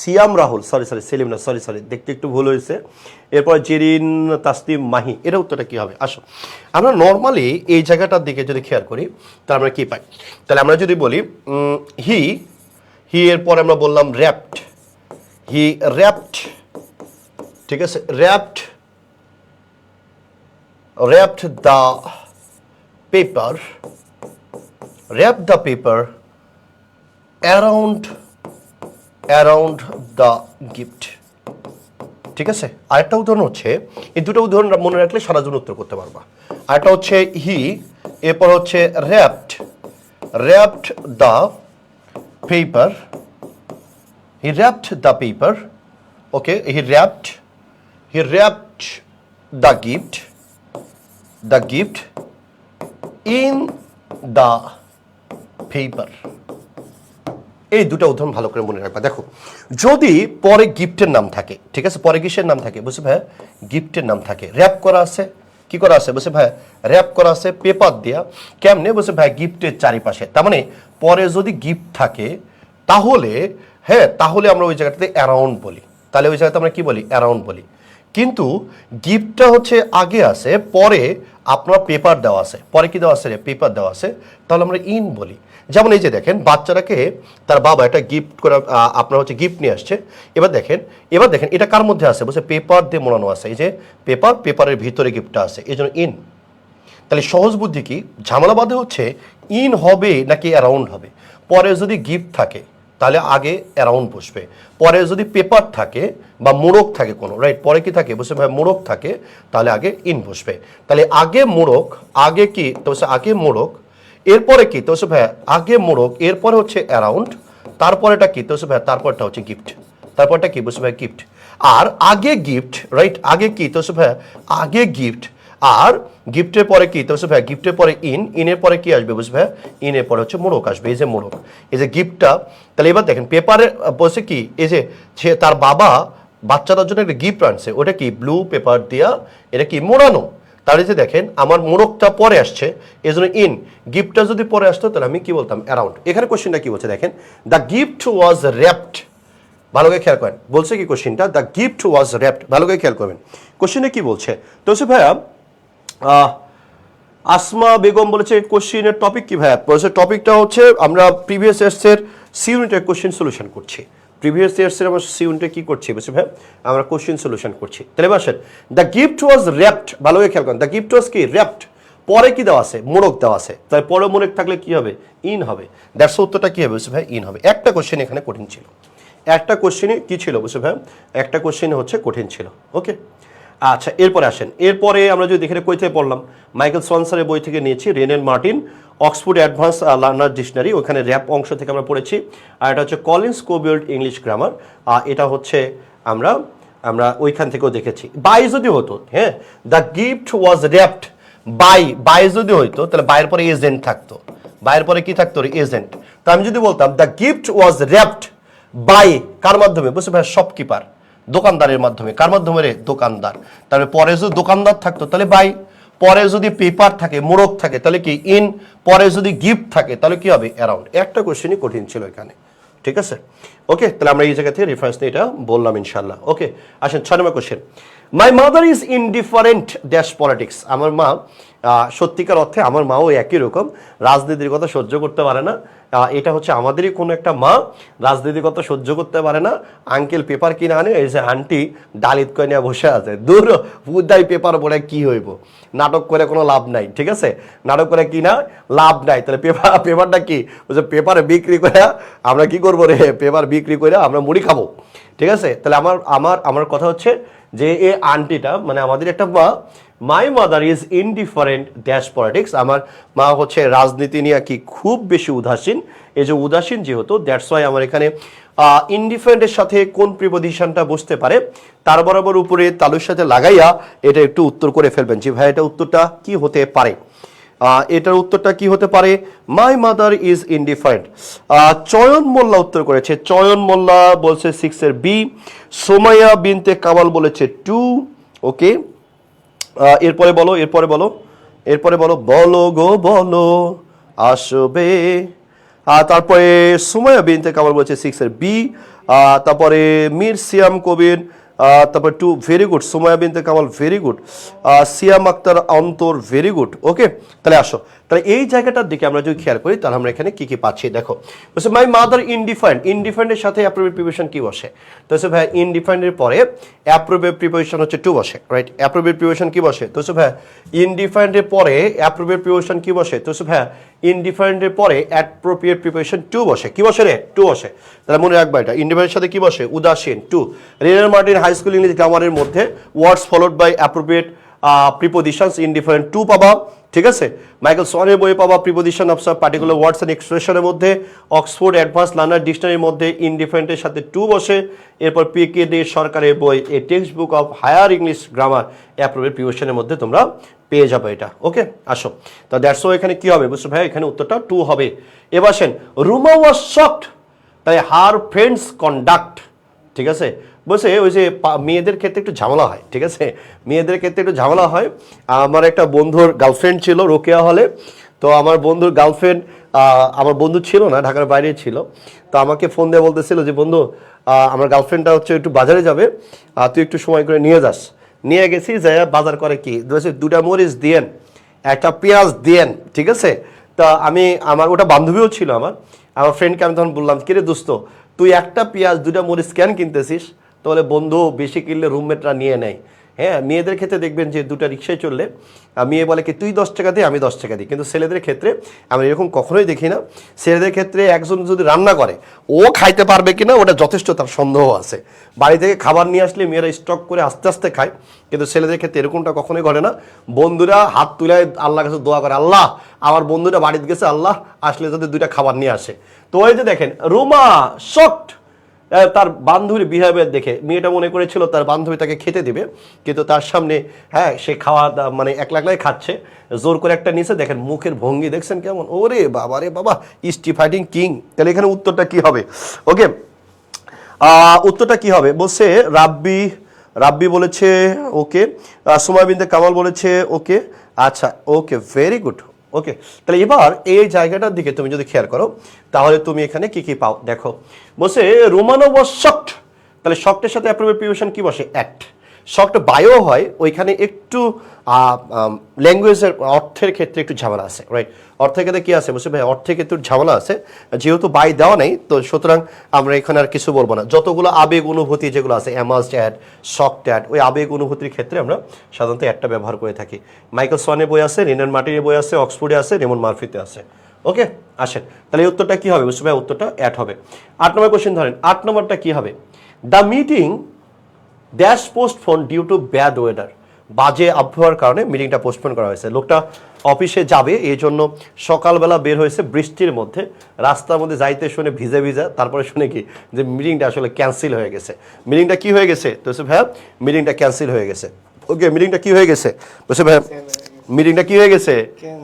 S1: সিয়াম রাহুল, সরি সেলিম না, সরি দেখতে একটু ভুল হয়েছে। এরপর জেরিন তাসনিম মাহি, এটা উত্তরটা কী হবে? আসো আমরা নর্মালি এই জায়গাটার দিকে যদি খেয়াল করি তাহলে আমরা কী পাই? তাহলে আমরা যদি বলি হি এরপর আমরা বললাম র্যাপড, হি র্যাপড, ঠিক আছে, wrapped the paper, wrap the paper around the gift, ঠিক আছে। আরেকটা উদাহরণ হচ্ছে, এই দুটো উদাহরণ মনে রাখলে সারা জীবন উত্তর করতে পারবা। আরেকটা হচ্ছে হি, এরপর হচ্ছে wrapped the paper, he wrapped the paper, okay, he wrapped the gift in the paper. এই দুটো উদাহরণ ভালো করে মনে রাখবা। দেখো যদি পরে গিফটের নাম থাকে, ঠিক আছে, পরে কিসের নাম থাকে? বলছে ভাই গিফটের নাম থাকে, র্যাপ করা আছে, কি করা আছে? বলছে ভাই র্যাপ করা আছে পেপার দিয়া। কেমনে? বলছে ভাই গিফটের চারিপাশে। তার মানে পরে যদি গিফট থাকে তাহলে তাহলে আমরা ওই জায়গাটাতে অ্যারাউন্ড বলি। তাহলে ওই জায়গাতে আমরা কি বলি? অ্যারাউন্ড বলি। কিন্তু গিফটটা হচ্ছে আগে আছে, পরে আপনার পেপার দেওয়া আছে। পরে কি দেওয়া আছে? পেপার দেওয়া আছে, তাহলে আমরা ইন বলি। যেমন এই যে দেখেন বাচ্চাটাকে তার বাবা একটা গিফট করে আপনার হচ্ছে গিফট নিয়ে আসছে। এবার দেখেন এটা কার মধ্যে আছে? বলছে পেপার দিয়ে মোড়ানো আছে। এই যে পেপারের ভিতরে গিফটটা আছে, এই জন্য ইন। তাহলে সহজ বুদ্ধি কি? ঝামেলা বাদে হচ্ছে ইন হবে নাকি অ্যারাউন্ড হবে। পরে যদি গিফট থাকে তাহলে আগে অ্যারাউন্ড বসবে, পরে যদি পেপার থাকে বা মোড়ক থাকে কোনো, রাইট, পরে কি থাকে? বলছে ভাই মোড়ক থাকে, তাহলে আগে ইন বসবে। তাহলে আগে মোড়ক, আগে কি? তো বলছে আগে মোড়ক, এরপরে কি? তো বলছে ভাই আগে মোড়ক, এরপরে হচ্ছে অ্যারাউন্ড, তারপরেটা কি? তো বলছে ভাই তারপরটা হচ্ছে গিফট, তারপরটা কি? বলছে ভাই গিফট। আর আগে গিফট, রাইট, আগে কি? তো বলছে ভাই আগে গিফট, আর গিফটের পরে কি? তো বলছে ভাই গিফটের পরে ইনের পরে কি আসবে? বুঝবে ভাই ইনের পরে হচ্ছে মোড়ক আসবে। এই যে মোড়ক, এই যে গিফটটা। তাহলে এবার দেখেন পেপারে বলছে কি? এই যে সে তার বাবা বাচ্চাটার জন্য একটা গিফট আনছে, ওটা কি? ব্লু পেপার দিয়া এটা কি? মোড়ানো। তাহলে যে দেখেন আমার মোড়কটা পরে আসছে, এই জন্য ইন। গিফটটা যদি পরে আসতো তাহলে আমি কি বলতাম? অ্যারাউন্ড। এখানে কোশ্চেনটা কি বলছে দেখেন, দ্য গিফট ওয়াজ র্যাপড। ভালো করে খেয়াল করেন, বলছে কি কোশ্চেনটা? The gift was wrapped. ভালো করে খেয়াল করবেন কোশ্চেনে কি বলছে। তো হচ্ছে ভাইয়া আসমা বেগম বলেছে কোশ্চেনের টপিক কি ভাইয়া? বলছে টপিকটা হচ্ছে আমরা প্রিভিয়াস ইয়ার্সের সি ইউনিটের কোশ্চেন সলিউশন করছি। প্রিভিয়াস ইয়ার্সের আমরা সি ইউনিটে কি করছি? বলছে ভাই আমরা কোশ্চেন সলিউশন করছি। তাহলে আসেন, দ্য গিফট ওয়াজ র্যাপড। ভালো করে খেয়াল করেন, দ্য গিফট ওয়াজ কি? র্যাপড। পরে কি দেওয়া আছে? মোড়ক দেওয়া আছে। তাই পরে মোড়ক থাকলে কি হবে? ইন হবে। দ্যাটস উত্তরটা কি হবে? বলছে ভাই ইন হবে। একটা কোশ্চেন এখানে কঠিন ছিল, একটা কোশ্চেনে কি ছিল? বলছে ভাই একটা কোশ্চেনে হচ্ছে কঠিন ছিল। ওকে, আচ্ছা এরপরে আসেন। এরপরে আমরা যদি এখানে কই থেকে পড়লাম, মাইকেল সোয়ানসারের বই থেকে নিয়েছি, Wren and Martin Oxford advance learner dictionary, ওখানে র্যাপ অংশ থেকে আমরা পড়েছি। আর এটা হচ্ছে কলিন্স কোবিল্ড ইংলিশ গ্রামার, এটা হচ্ছে আমরা ওইখান থেকেও দেখেছি। বাই যদি হতো, হ্যাঁ, the gift was wrapped by যদি হইতো তাহলে বাইয়ের পরে এজেন্ট থাকতো। বাইয়ের পরে কি থাকতো? এজেন্ট। তো আমি যদি বলতাম the gift was wrapped by, কার মাধ্যমে? বলছে ভাই শপকিপার, দোকানদারের মাধ্যমে। কার মাধ্যমে? দোকানদার। তাহলে পরে যদি দোকানদার থাকতো তাহলে বাই, পরে যদি পেপার থাকে, মোড়ক থাকে তাহলে কি? ইন, পরে যদি গিফট থাকে তাহলে কি হবে? অ্যারাউন্ড। একটা কোশ্চেনই কঠিন ছিল এখানে, ঠিক আছে। ওকে, তাহলে আমরা এই জায়গা থেকে রেফারেন্স নিয়ে এটা বললাম ইনশাল্লাহ। ওকে, আসেন 6 নম্বর question. My mother is indifferent dash politics. আমার মা, সত্যিকার অর্থে আমার মাও একই রকম, রাজনীতির কথা সহ্য করতে পারে না। এটা হচ্ছে আমাদেরই কোনো একটা মা রাজনীতির কথা সহ্য করতে পারে না। আঙ্কেল পেপার কিনে আনে, এই যে আন্টি ডালিত করে নিয়ে বসে আছে, দূর বুদাই পেপার পড়ে কি হইব, নাটক করে কোনো লাভ নাই, ঠিক আছে, নাটক করে কি না লাভ নাই। তাহলে পেপারটা কি? বলছে পেপার বিক্রি করে আমরা কি করবো রে? পেপার বিক্রি করে আমরা মুড়ি খাবো, ঠিক আছে। তাহলে আমার কথা হচ্ছে যে এই আন্টিটা মানে আমাদের একটা মা, মাই mother is indifferent dash politics. আমার মা হচ্ছে রাজনীতি নিয়ে কি খুব বেশি উদাসীন। এই যে উদাসীন যেহেতু, দ্যাটস ওয়াই আমার এখানে ইনডিফারেন্টের সাথে কোন প্রিপোজিশনটা বসতে পারে তার বরাবর উপরে তালুর সাথে লাগাইয়া এটা একটু উত্তর করে ফেলবেন যে ভাই এটা উত্তরটা কি হতে পারে। এটার উত্তরটা কি হতে পারে? মাই মাদার ইজ ইনডিফারেন্ট। চয়ন মোল্লা উত্তর করেছে, চয়ন মোল্লা বলছে 6 এর বি। সোমাইয়া বিনতে কামাল বলেছে 2। ওকে, এরপরে বলো, এরপরে বলো, এরপরে বলো, বলো গো বলো আসবে। তারপরে সুমাইয়া বিনতে কামাল বলেছে 6 এর বি। তারপরে মীর সিয়াম কবির তারপর 2, very good. Sumaiya Binte Kamal very good. Siam Akter Antor very good. ওকে, তাহলে আসো, তাহলে এই জায়গাটার দিকে আমরা যদি খেয়াল করি তাহলে আমরা এখানে কি কি পাচ্ছি দেখো। বলছে মাই মাদার ইনডিফারেন্ট, ইনডিফারেন্টের সাথে অ্যাপ্রোপ্রিয়েট প্রিপোজিশন কি বসে? তো হচ্ছে ভাই ইনডিফারেন্টের পরে অ্যাপ্রোপ্রিয়েট প্রিপোজিশন হচ্ছে টু বসে, রাইট? অ্যাপ্রোপ্রিয়েট প্রিপোজিশন কি বসে? তো হচ্ছে ভাই ইনডিফারেন্টের পরে অ্যাপ্রোপ্রিয়েট প্রিপোজিশন কি বসে? তো হচ্ছে ভাই ইনডিফারেন্টের পরে অ্যাপ্রোপ্রিয়েট প্রিপোজিশন টু বসে। কি বসে রে? টু বসে। তাহলে মনে রাখবা এটা, ইনডিফারেন্টের সাথে কি বসে? উদাসীন, to. Wren and Martin high school English গ্রামারের মধ্যে words followed by appropriate prepositions indifferent to পাবা, ঠিক আছে? মাইকেল সোয়ানের বইয়ে পাবা preposition of particular words and এক্সপ্রেশনের মধ্যে। অক্সফোর্ড অ্যাডভান্স লার্নার ডিকশনারির মধ্যে ইনডিফারেন্টের সাথে টু বসে। এরপর পিকে ডে সরকারের বই a text book of higher English grammar appropriate প্রিপোজিশনের মধ্যে তোমরা পেয়ে যাবে এটা। ওকে, আসো, তো দ্যাটস ওয়াই এখানে কি হবে বুঝছো ভাই? এখানে উত্তরটা টু হবে। এবার আসেন, রুমা ওয়াজ শকড তাই হার ফ্রেন্ডস কন্ডাক্ট, ঠিক আছে? বলছে ওই যে মেয়েদের ক্ষেত্রে একটু ঝামেলা হয়, ঠিক আছে? মেয়েদের ক্ষেত্রে একটু ঝামেলা হয়। আমার একটা বন্ধুর গার্লফ্রেন্ড ছিল রোকেয়া হলে, তো আমার বন্ধুর গার্লফ্রেন্ড, আমার বন্ধু ছিল না, ঢাকার বাইরে ছিল, তো আমাকে ফোন দিয়ে বলতেছিল যে বন্ধু আমার গার্লফ্রেন্ডটা হচ্ছে একটু বাজারে যাবে, তুই একটু সময় করে নিয়ে যাস। নিয়ে গেছি, যাই বাজার করে কি দুটা মরিচ দিয়েন, একটা পেঁয়াজ দিয়েন, ঠিক আছে? তা আমি আমার ওটা বান্ধবীও ছিল আমার ফ্রেন্ডকে আমি তখন বললাম, কিরে দোস্ত তুই একটা পেঁয়াজ দুটা মরিচ কেন কিনতেছিস? তাহলে বন্ধু বেশি কিনলে রুমমেটরা নিয়ে নেয়। হ্যাঁ, মেয়েদের ক্ষেত্রে দেখবেন যে দুটা রিক্সায় চললে মেয়ে বলে কি তুই 10 টাকা দিই আমি 10 টাকা দিই, কিন্তু ছেলেদের ক্ষেত্রে আমরা এরকম কখনোই দেখি না। ছেলেদের ক্ষেত্রে একজন যদি রান্না করে ও খাইতে পারবে কিনা ওটা যথেষ্ট তার সন্দেহ আছে। বাড়ি থেকে খাবার নিয়ে আসলে মেয়েরা স্টক করে আস্তে আস্তে খায়, কিন্তু ছেলেদের ক্ষেত্রে এরকমটা কখনোই ঘটে না। বন্ধুরা হাত তুলে আল্লাহর কাছে দোয়া করে, আল্লাহ আমার বন্ধুটা বাড়িতে গেছে, আল্লাহ আসলে যাতে দুইটা খাবার নিয়ে আসে। তো ওই যে দেখেন রুমা শকড, তার বান্ধবীর বিহেভিয়ার দেখে মেয়েটা মনে করেছিল তার বান্ধবী তাকে খেতে দিবে, কিন্তু তার সামনে হ্যাঁ সে খাওয়া মানে একলাই খাচ্ছে, জোর করে একটা নিচে দেখেন মুখের ভঙ্গি দেখছেন কেমন, ওরে বাবা রে বাবা, স্টি ফাইটিং কিং। তাহলে এখানে উত্তরটা কি হবে? ওকে, উত্তরটা কি হবে বলছে রাব্বি বলেছে ওকে, সুমাইয়া বিনতে কামাল বলেছে ওকে, আচ্ছা ওকে, ভেরি গুড। ওকে, তাহলে এবার এই জায়গাটার দিকে তুমি যদি খেয়াল করো তাহলে তুমি এখানে কি কি পাও দেখো। বলছে রোমানো ওয়াজ শকড, তাহলে শকডের সাথে অ্যাপ্রোপ্রিয়েট প্রিপোজিশন কি বসে? অ্যাট। শকড বায়ো হয়, ওইখানে একটু ল্যাঙ্গুয়েজের অর্থের ক্ষেত্রে একটু ঝামেলা আছে, রাইট? অর্থের ক্ষেত্রে কি আছে বলছে ভাই? অর্থের ক্ষেত্রে একটু ঝামেলা আছে, যেহেতু বাই দেওয়া নেই তো সুতরাং আমরা এখানে আর কিছু বলবো না। যতগুলো আবেগ অনুভূতি যেগুলো আছে, অ্যামাজড অ্যাড, শকড অ্যাড, ওই আবেগ অনুভূতির ক্ষেত্রে আমরা সাধারণত একটা ব্যবহার করে থাকি। মাইকেল সোয়ানের বই আছে, রিনান মার্টিনের বই আছে, অক্সফোর্ডে আছে, রেমন মার্ফিতে আছে। ওকে, আসেন, তাহলে এই উত্তরটা কি হবে বুঝছো ভাই? উত্তরটা অ্যাড হবে। 8 নম্বর কোশ্চেন ধরেন, 8 নম্বরটা কি হবে? The meeting dash postpone due to bad weather, বাজে আবহাওয়ার কারণে মিটিংটা পোস্টপোন করা হয়েছে। লোকটা অফিসে যাবে এই জন্য সকালবেলা বের হয়েছে বৃষ্টির মধ্যে, রাস্তার মধ্যে যাইতে শুনে ভিজা তারপরে শুনে কি যে মিটিংটা আসলে ক্যান্সেল হয়ে গেছে। মিটিংটা কি হয়ে গেছে? তো ভাইয়া মিটিংটা ক্যান্সেল হয়ে গেছে। ওকে, মিটিংটা কি হয়ে গেছে বলছে ভাইয়া? মিটিংটা কি হয়ে গেছে?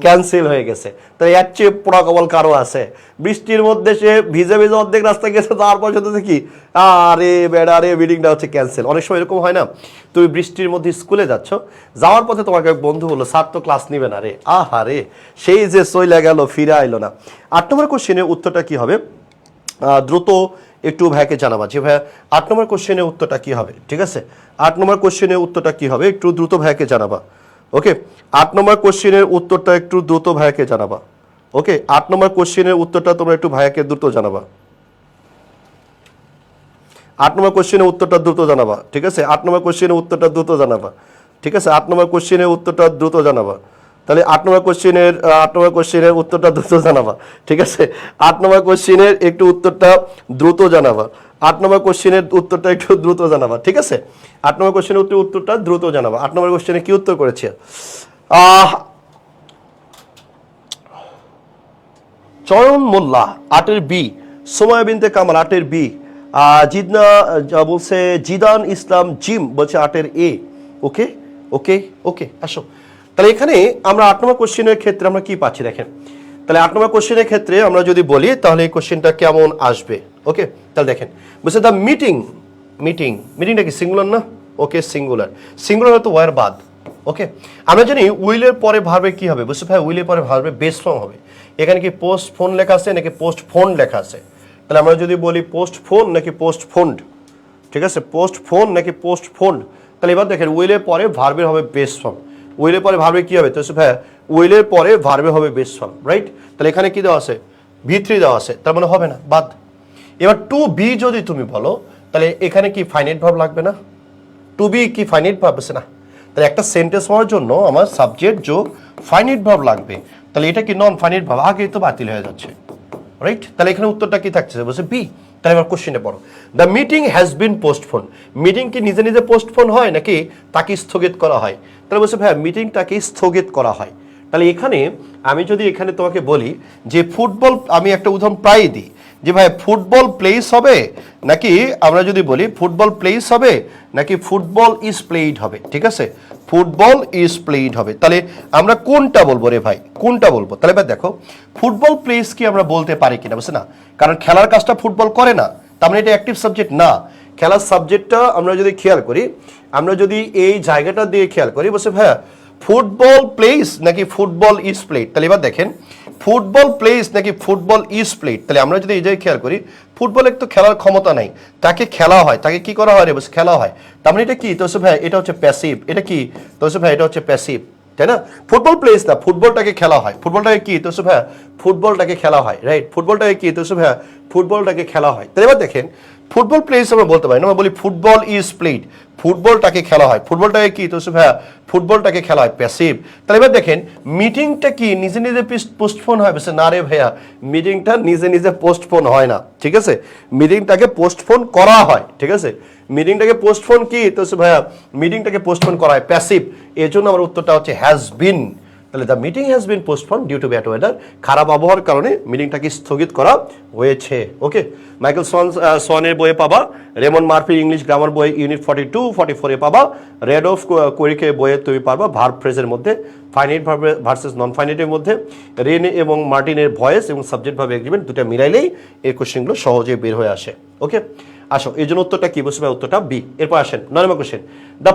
S1: ক্যান্সেল হয়ে গেছে। তো এর চেয়ে পোড়া কবল কারো আছে? বৃষ্টির মধ্যে সে ভিজে অর্ধেক রাস্তা গেছে, তারপর সাথে কি আরে বেড়া রে মিটিংটা হচ্ছে ক্যান্সেল। অনেক সময় এরকম হয় না, তুমি বৃষ্টির মধ্যে স্কুলে যাচ্ছ, যাওয়ার পথে তোমাকে এক বন্ধু বললো স্যার তো ক্লাস নিবে না রে, আহা রে সেই যে চইলা গেল, ফিরে আইলো না। 8 নম্বর কোশ্চেনের উত্তরটা কি হবে? দ্রুত একটু ভাইকে জানাবা যে ভাইয়া 8 নম্বর কোশ্চেনের উত্তরটা কি হবে, ঠিক আছে? 8 নম্বর কোশ্চেনের উত্তরটা কি হবে একটু দ্রুত ভাইকে জানাবা। ওকে, 8 নম্বর কোশ্চেনের উত্তরটা একটু দ্রুত ভাইকে জানাবা। ওকে, 8 নম্বর কোশ্চেনের উত্তরটা তোমরা একটু ভাইকে দ্রুত জানাবা। 8 নম্বর কোশ্চেনের উত্তরটা দ্রুত জানাবা, ঠিক আছে? 8 নম্বর কোশ্চেনের উত্তরটা দ্রুত জানাবা, ঠিক আছে? 8 নম্বর কোশ্চেনের উত্তরটা দ্রুত জানাবা। তাহলে 8 নম্বর কোশ্চেনের উত্তরটা দ্রুত জানাবা, ঠিক আছে? 8 নম্বর কোশ্চেনের একটু উত্তরটা দ্রুত জানাবা। 8 নম্বর কোশ্চেনের উত্তরটা একটু দ্রুত জানাবা, ঠিক আছে? 8 নম্বর কোশ্চেনের উত্তরটা দ্রুত জানাবা। 8 নম্বর কোশ্চেনে কি উত্তর করেছে? চয়ন মোল্লা 8 এর বি, সুমাইয়া বিনতে কামাল 8 এর বি, জিদনা বলছে জিদান ইসলাম জিম বলছে 8 এর এ। ওকে ওকে ওকে, আসো তাহলে এখানে আমরা 8 নম্বর কোশ্চেনের ক্ষেত্রে আমরা কি পাচ্ছি দেখেন, তাহলে 8 নম্বর কোশ্চেনের ক্ষেত্রে আমরা যদি বলি তাহলে এই কোশ্চেনটা কেমন আসবে। ওকে, তাহলে দেখেন বলছে দ্য মিটিংটা কি সিঙ্গুলার না? ওকে, সিঙ্গুলার তো ওয়ার বাদ। ওকে, আমরা জানি উইলের পরে ভার্বে কি হবে, বুঝতে ভাই উইলের পরে ভার্বে বেস ফর্ম হবে। এখানে কি পোস্টফোন লেখা আছে নাকি পোস্টফোন লেখা আছে? তাহলে আমরা যদি বলি পোস্টফোন নাকি পোস্টফোন্ড, ঠিক আছে, পোস্টফোন নাকি পোস্টফোন্ড, তাহলে এবার দেখেন উইলের পরে ভার্বের হবে বেস ফর্ম। উইলের পরে ভার্বে কি হবে? তো ভাই উইলের পরে ভার্বে হবে বেস ফর্ম, রাইট? তাহলে এখানে কি দেওয়া আছে? V3 দেওয়া আছে, তার মানে হবে না, বাদ। এবার টু বি যদি তুমি বলো তাহলে এখানে কি ফাইনাইট ভার্ব লাগবে না? টু বি কি ফাইনাইট ভার্ব আছে না? তাহলে একটা সেন্টেন্স হওয়ার জন্য আমার সাবজেক্ট যোগ ফাইনাইট ভার্ব লাগবে। তাহলে এটা কি নন ফাইনাইট ভার্ব? আগেই তো বাতিল হয়ে যাচ্ছে, রাইট? তাহলে এখানে উত্তরটা কি থাকছে? বলছে বি। তাহলে এবার কোশ্চেনে পড়ো, the meeting has been postponed. Meeting কি নিজে নিজে পোস্টফোন হয় নাকি তাকে স্থগিত করা হয়? তাহলে বলছে ভাইয়া মিটিংটাকে স্থগিত করা হয়। তাহলে এখানে আমি যদি এখানে তোমাকে বলি যে ফুটবল, আমি একটা উদাহরণ প্রায়ই দিই যে ভাই ফুটবল প্লেস হবে নাকি, আমরা যদি বলি ফুটবল প্লেস হবে নাকি ফুটবল ইজ প্লেইড হবে, ঠিক আছে, ফুটবল ইজ প্লেইড হবে। তাহলে আমরা কোনটা বলবো রে ভাই, কোনটা বলবো? তাহলে এবার দেখো ফুটবল প্লেস কি আমরা বলতে পারি কিনা, বুঝছে না? কারণ খেলার কাজটা ফুটবল করে না, তার মানে এটা অ্যাক্টিভ সাবজেক্ট না। খেলার সাবজেক্টটা আমরা যদি খেয়াল করি, আমরা যদি এই জায়গাটা দিয়ে খেয়াল করি, বলছে ভাইয়া ফুটবল প্লেস নাকি ফুটবল ইজ প্লেড। তাহলে এবার দেখেন ফুটবল প্লেস নাকি ফুটবল ইজ প্লেড। তাহলে আমরা যদি এই জায়গায় খেয়াল করি, ফুটবলের তো খেলার ক্ষমতা নাই, তাকে খেলা হয়, তাকে কি করা হয় রে? বস খেলা হয়। তার মানে এটা কি? তো ভাই এটা হচ্ছে প্যাসিভ। এটা কি? তো ভাই এটা হচ্ছে প্যাসিভ, তাই না? ফুটবল প্লেস না, ফুটবলটাকে খেলা হয়। ফুটবলটাকে কি? তো ভাই ফুটবলটাকে খেলা হয়, রাইট? ফুটবলটাকে কি? তো ভাই ফুটবলটাকে খেলা হয়। তাহলে এবার দেখেন ফুটবল প্লেস আমরা বলতে পারি না, আমরা বলি ফুটবল ইজ প্লেড, ফুটবলটাকে খেলা হয়। ফুটবলটাকে কি? তো ভাইয়া ফুটবলটাকে খেলা হয়, প্যাসিভ। তাহলে এবার দেখেন মিটিংটা কি নিজে নিজে পোস্টপোন হয়? বলছে না রে ভাইয়া, মিটিংটা নিজে নিজে পোস্টপোন হয় না, ঠিক আছে, মিটিংটাকে পোস্টপোন করা হয়, ঠিক আছে। মিটিংটাকে পোস্টপোন কি? তো ভাইয়া মিটিংটাকে পোস্টপোন করা হয়, প্যাসিভ। এর জন্য আমার উত্তরটা হচ্ছে হ্যাজ বিন। তাহলে the meeting has been postpone due to bad weather, খারাপ আবহাওয়ার কারণে মিটিংটাকে স্থগিত করা হয়েছে। ওকে, মাইকেল সোয়ানের বইয়ে পাবা, রেমন মার্ফি ইংলিশ গ্রামার বই ইউনিট 42-44 পাবা, রেড অফ কোরিকে বইয়ে তুমি পারবা ভার্ব ফ্রেজের মধ্যে, ফাইনাইট ভার্ব ভার্সেস নন ফাইনাইটের মধ্যে, রেন এবং মার্টিনের ভয়েস এবং সাবজেক্ট ভার্ব এগ্রিমেন্ট দুটো মিলাইলেই এই কোশ্চেনগুলো সহজে বের হয়ে আসে। ওকে, আসো এই জন্য উত্তরটা কি? বসবে উত্তরটা বি। এরপর আসেন 9 নম্বর কোশ্চেন, দ্য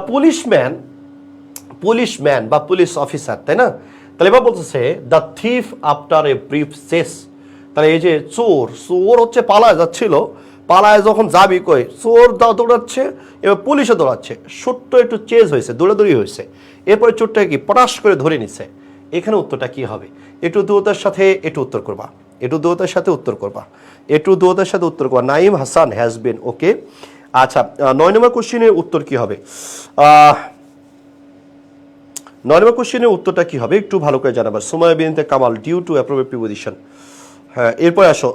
S1: পুলিশম্যান বা পুলিশ অফিসার, তাই না? তাহলে এবার বলতেছে the thief after a brief chase. তাহলে এই যে চোর হচ্ছে পালায় যাচ্ছিল, পালায় যখন যাবি কই, চোর দৌড়াচ্ছে, এবার পুলিশে দৌড়াচ্ছে, ছোট্ট একটু চেজ হয়েছে, দৌড়াদৌড়ি হয়েছে, এরপরে চোরটাকে কি পটাশ করে ধরে নিচ্ছে। এখানে উত্তরটা কি হবে? একটু দূরতার সাথে একটু উত্তর করবা, একটু দূরতার সাথে উত্তর করবা, একটু দূরতার সাথে উত্তর করবা। Naim Hasan has been. Okay, আচ্ছা 9 নম্বর কোশ্চেনের উত্তর কি হবে? 9 নম্বর কোশ্চেনের উত্তরটা কি হবে একটু ভালো করে জানাবা। Sumaiya Binte Kamal due to appropriate preposition. হ্যাঁ, এরপরে আসো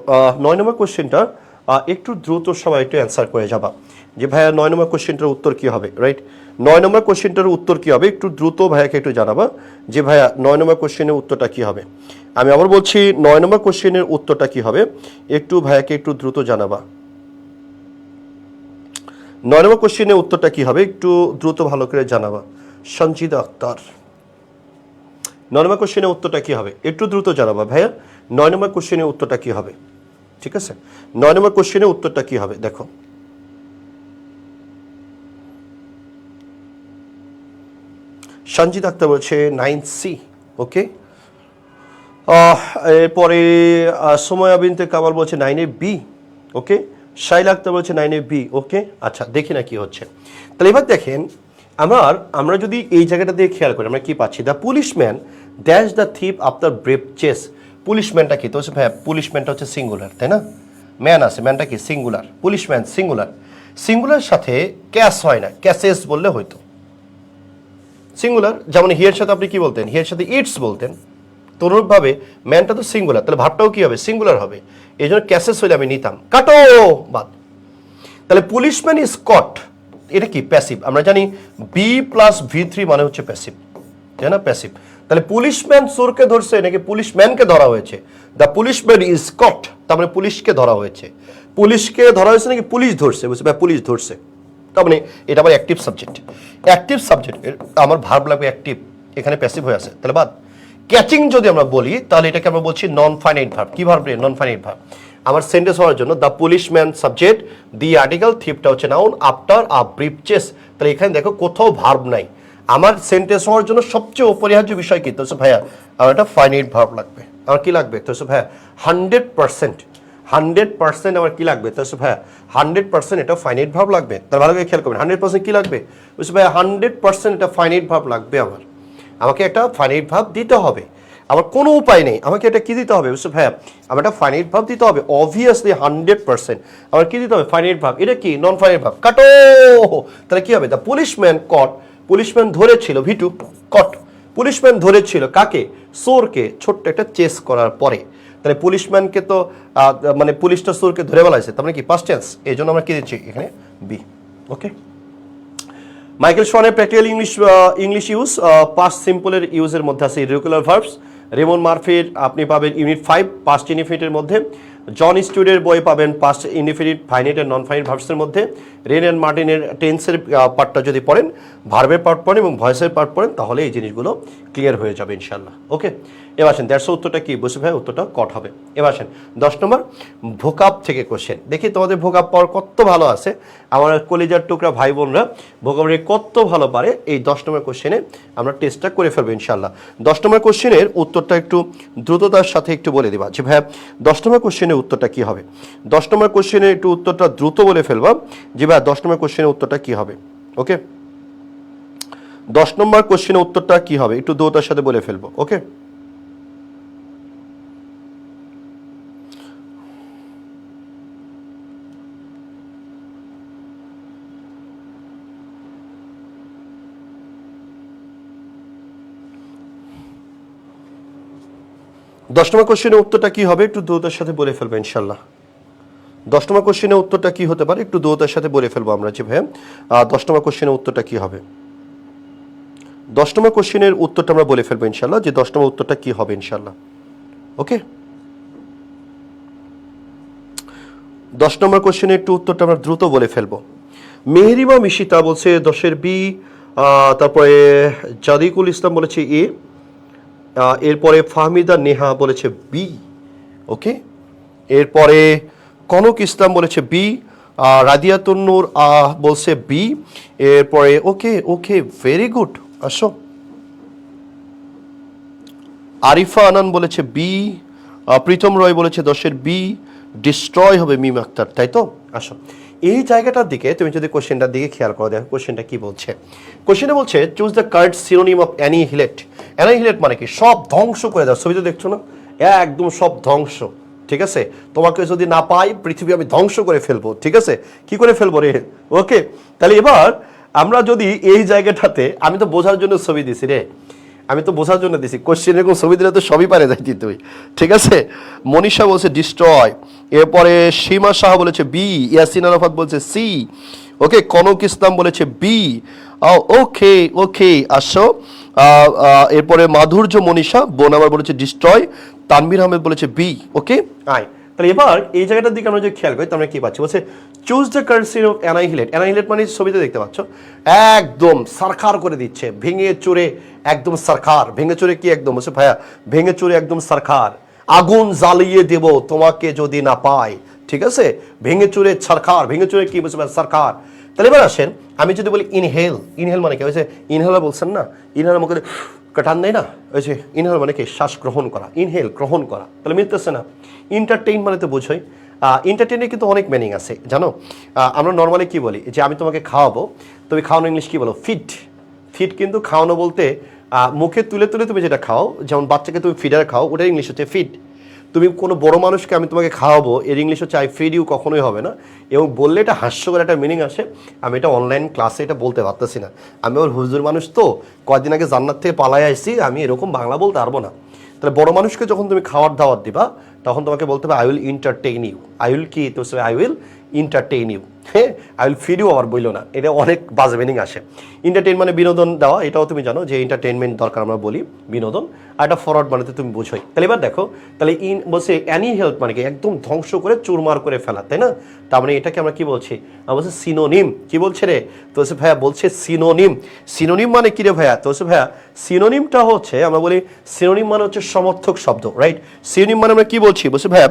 S1: 9 নম্বর কোশ্চেনটা একটু দ্রুত সবাই একটু অ্যান্সার করে যাবা যে ভাইয়া 9 নম্বর কোশ্চেনটার উত্তর কি হবে, রাইট? 9 নম্বর কোশ্চেনটার উত্তর কি হবে একটু দ্রুত ভাইয়াকে একটু জানাবা যে ভাইয়া 9 নম্বর কোশ্চেনের উত্তরটা কি হবে। আমি আবার বলছি 9 নম্বর কোশ্চেনের উত্তরটা কি হবে একটু ভাইয়াকে একটু দ্রুত জানাবা। 9 নম্বর কোশ্চেনের উত্তরটা কি হবে একটু দ্রুত ভালো করে জানাবা। সঞ্জিদা আক্তার, 9 নম্বর কোশ্চেনের উত্তরটা কি হবে একটু দ্রুত জানাবা ভাইয়া। 9 নম্বর কোশ্চেনের উত্তরটা কি হবে? ঠিক আছে, 9 নম্বর কোশ্চেনের উত্তরটা কি হবে দেখো। সঞ্জিত আক্তার বলছে 9C। ওকে, এরপরে সুমাইয়া বিনতে কামাল বলছে 9AB। ওকে, শাইলা আক্তার বলছে 9AB। ওকে, আচ্ছা দেখি না কি হচ্ছে। তাহলে এবার দেখেন আমরা যদি এই জায়গাটা দিয়ে খেয়াল করি আমরা কি পাচ্ছি? The policeman dash the thief after brave chase. পুলিশম্যানটা কি? তো ভাইয়া পুলিশম্যানটা হচ্ছে সিঙ্গুলার, তাই না? ম্যান আছে, ম্যানটা কি? সিঙ্গুলার। পুলিশম্যান সিঙ্গুলার, সিঙ্গুলার সাথে ক্যাশ হয় না, ক্যাসেস বললে হয়তো সিঙ্গুলার। যেমন হিয়ের সাথে আপনি কি বলতেন? হিয়ের সাথে ইটস বলতেন। তরুণভাবে ম্যানটা তো সিঙ্গুলার, তাহলে ভাবটাও কি হবে? সিঙ্গুলার হবে। এই জন্য ক্যাসেস হইলে আমি নিতাম, কাটো বাদ। তাহলে পুলিশম্যান ইজ কট, এটা কি? প্যাসিভ। আমরা জানি বি প্লাস V3 মানে হচ্ছে প্যাসিভ, তাই না? প্যাসিভ। তাহলে পুলিশম্যান চোরকে ধরছে নাকি পুলিশম্যানকে ধরা হয়েছে? দ্য পুলিশম্যান ইজ কট, তার মানে পুলিশকে ধরা হয়েছে। পুলিশকে ধরা হয়েছে নাকি পুলিশ ধরছে? বুঝছে ভাই, পুলিশ ধরছে, তার মানে এটা আমার অ্যাক্টিভ সাবজেক্ট। অ্যাক্টিভ সাবজেক্ট আমার ভার্ব লাগবে অ্যাক্টিভ, এখানে প্যাসিভ হয়ে আছে, তাহলে বাদ। ক্যাচিং যদি আমরা বলি তাহলে এটাকে আমরা বলছি নন ফাইনাইট ভার্ব। কি ভার্ব রে? Non finite verb. আমার সেন্টেন্স হওয়ার জন্য the policeman subject, the article, থিফটা হচ্ছে noun, after a brief chase. তাহলে এখানে দেখো কোথাও ভার্ব নাই। আমার সেন্টেন্স হওয়ার জন্য সবচেয়ে অপরিহার্য বিষয় কি? তো ভাইয়া আমার একটা ফাইনাইট ভার্ব লাগবে। আমার কি লাগবে? তো ভাইয়া 100% আমার কি লাগবে? তো ভাইয়া 100% এটা ফাইনাইট ভার্ব লাগবে। তার ভালো করে খেয়াল করবেন 100% কি লাগবে? বুঝছো ভাইয়া 100% এটা ফাইনাইট ভার্ব লাগবে। আমাকে একটা ফাইনাইট ভার্ব দিতে হবে। আমার কোনো উপায় নেই, আমাকে এটা কি দিতে হবে? বুঝছো ভাইয়া আমার একটা ফাইনাইট ভার্ব দিতে হবে। অবভিয়াসলি 100% আমার কি দিতে হবে? Finite verb. এটা কি? নন ফাইনাইট ভার্ব। কাটো। তাহলে কি হবে? দ্য পুলিশম্যান কট, পুলিশম্যান ধরেছিল, ভিটু কট, পুলিশম্যান ধরেছিল কাকে? চোরকে, ছোট্ট একটা চেস করার পরে। তাহলে পুলিশম্যানকে তো মানে পুলিশটা চোরকে ধরে বেলাইছে, তার মানে কি? Past tense. এই জন্য আমরা কি দিচ্ছি এখানে? বি। ওকে। মাইকেল শনের প্র্যাকটিক্যাল ইংলিশ ইউজ পাস্ট সিম্পলের ইউজের মধ্যে আছে ইররেগুলার ভার্বস। রেমন মার্ফির আপনি পাবেন ইউনিট 5 পাস্ট ইনডিফিনিটের মধ্যে। জন স্টুডের বই পাবেন পাস্ট ইনডিফিনিট, ফাইনাইট এর নন ফাইনাইট ভার্বসের মধ্যে। রেন অ্যান্ড মার্টিনের টেন্সের পার্টটা যদি পড়েন, ভার্বের পার্ট পড়েন এবং ভয়েসের পার্ট পড়েন, তাহলে এই জিনিসগুলো ক্লিয়ার হয়ে যাবে ইনশাল্লাহ। ওকে, এবার আসেন দ্যাটস উত্তরটা কি? বুঝে ভাই উত্তরটা কট হবে। এবার আসেন 10 নম্বর ভোকাব থেকে কোশ্চেন। দেখি তোমাদের ভোকাব পাওয়ার কত ভালো আছে, আমার কলিজার টুকরা ভাই বোনরা ভোকাবুলারি কত ভালো পারে। এই 10 নম্বর কোশ্চেনে আমরা টেস্টটা করে ফেলবো ইনশাল্লাহ। 10 নম্বর কোশ্চেনের উত্তরটা একটু দ্রুততার সাথে একটু বলে দিবা যে ভাইয়া 10 নম্বর কোশ্চেনের উত্তরটা কি হবে। 10 নম্বর কোশ্চেনে একটু উত্তরটা দ্রুত বলে ফেলবা যে ভাইয়া 10 নম্বর কোশ্চেনের উত্তরটা কি হবে। ওকে, 10 নম্বর কোশ্চেনের উত্তরটা কি হবে একটু দ্রুততার সাথে বলে ফেলবো। ওকে, দশ নম্বর কোশ্চেনের উত্তরটা কি হবে একটু দ্রুততার সাথে বলে ফেলবো ইনশাল্লাহ। 10 নম্বর কোশ্চেনের উত্তরটা কি হতে পারে একটু দ্রুততার সাথে বলে ফেলবো আমরা যে ভাইয়া 10 নম্বর কোশ্চেনের উত্তরটা কি হবে। 10 নম্বর কোশ্চেনের উত্তরটা আমরা বলে ফেলবো ইনশাল্লাহ যে 10 নম্বর উত্তরটা কি হবে ইনশাল্লাহ। ওকে, 10 নম্বর কোশ্চেনের একটু উত্তরটা আমরা দ্রুত বলে ফেলবো। মেহেরিমা মিশিতা বলছে 10-এর বি, তারপরে জাদিকুল ইসলাম বলেছে এ, এরপরে ফাহমিদা নেহা বলেছে বি। ওকে, এরপরে কনক ইসলাম বলেছে বি, রাদিয়াতুন্নুর বলছে বি, এরপরে ওকে ওকে ভেরি গুড। আসো, আরিফা আনান বলেছে বি, প্রীতম রয় বলেছে 10-এর বি, ডিস্ট্রয় হবে মিম আক্তার, তাই তো? আসো, এই জায়গাটার দিকে তুমি যদি কোশ্চেনটার দিকে খেয়াল করো, দেখো কোশ্চেনটা কি বলছে। কোশ্চেনটা বলছে choose the correct synonym of annihilate. Annihilate মানে কি? সব ধ্বংস করে দাও। ছবিতে দেখছো না, একদম সব ধ্বংস। ঠিক আছে, তোমাকে যদি না পাই পৃথিবী আমি ধ্বংস করে ফেলবো। ঠিক আছে, কি করে ফেলবো রে? ওকে, তাহলে এবার আমরা যদি এই জায়গাটাতে, আমি তো বোঝার জন্য ছবি দিছি রে, আমি তো বোঝার জন্য দিছি। কোশ্চেন এরকম ছবি দিলে তো সবই পারে যাইতি তুই। ঠিক আছে, মনীষা বলছে ডিস্ট্রয়, এরপরে সীমা শাহ বলেছে বি, ইয়াসিন আরাফাত বলছে সি। ওকে, কনক ইসলাম বলেছে বি। ওকে ওকে, আসো। এরপরে মাধুর্য মনীষা বোন আবার বলেছে ডিস্ট্রয়, তানভীর আহমেদ বলেছে বি। ওকে, আয় তাহলে এবার এই জায়গাটার দিকে আমরা যদি খেয়াল করি আমরা কি পাচ্ছি? বলছে choose the correct synonym of annihilate. Annihilate মানে ছবিতে দেখতে পাচ্ছ একদম সরকার করে দিচ্ছে, ভেঙে চুরে একদম সরকার। ভেঙে চুরে কি একদম? বলছে ভাইয়া ভেঙে চুরে একদম সরকার, আগুন জ্বালিয়ে দেব তোমাকে যদি না পাই। ঠিক আছে, ভেঙে চুরে সরকার, ভেঙে চুরে কি বলছে? সরকার। তাহলে এবার আসেন আমি যদি বলি ইনহেল। ইনহেল মানে কি? হয়েছে ইনহেলার বলছেন না, ইনহেল আমাকে কাটান দেয় না, ওই যে ইনহেল মানে কি? শ্বাস গ্রহণ করা। ইনহেল গ্রহণ করা, তাহলে মিলতেছে না। এন্টারটেইন মানে তো বোঝোই। এন্টারটেইনের কিন্তু অনেক মিনিং আছে জানো। আমরা নর্মালি কি বলি যে আমি তোমাকে খাওয়াবো, তুমি খাওয়ানো ইংলিশ কি বলো? ফিড। ফিড কিন্তু খাওয়ানো বলতে মুখে তুলে তুলে তুমি যেটা খাও, যেমন বাচ্চাকে তুমি ফিডার খাও, ওটার ইংলিশ হচ্ছে ফিড। তুমি কোনো বড় মানুষকে আমি তোমাকে খাওয়াবো, এর ইংলিশ হচ্ছে আই ফিড ইউ, কখনোই হবে না। এবং বললে এটা হাস্যকর একটা মিনিং আসে। আমি এটা অনলাইন ক্লাসে এটা বলতে পারতেছি না, আমি ওর হুজুর মানুষ তো, কয়েকদিন আগে জান্নাত থেকে পালাই আসছি, আমি এরকম বাংলা বলতে পারবো না। তাহলে বড় মানুষকে যখন তুমি খাওয়ার দাওয়াত দিবা, তখন তোমাকে বলতে হবে I will entertain you. I will কি, তো আই উইল এন্টারটেইন ইউ। হ্যাঁ, আই উইল ফিড ইউ আবার বললো না, এটা অনেক বাজে মিনিং আসে। এন্টারটেইন মানে বিনোদন দেওয়া, এটাও তুমি জানো যে এন্টারটেইনমেন্ট দরকার আমরা বলি বিনোদন, আর এটা ফরওয়ার্ড মানে তো তুমি বোঝোই। তাহলে এবার দেখো, তাহলে বলছে অ্যানি হেল্প মানে কি একদম ধ্বংস করে চুরমার করে ফেলা, তাই না? তার মানে এটাকে আমরা কি বলছি, আমরা বলছি সিনোনিম। কি বলছে রে? তো হচ্ছে ভাইয়া বলছে সিনোনিম। সিনোনিম মানে কি রে ভাইয়া? তো হচ্ছে ভাইয়া সিনোনিমটা হচ্ছে, আমরা বলি সিনোনিম মানে হচ্ছে সমর্থক শব্দ, রাইট? সিনোনিম মানে আমরা কি বলছি? বলছি ভাইয়া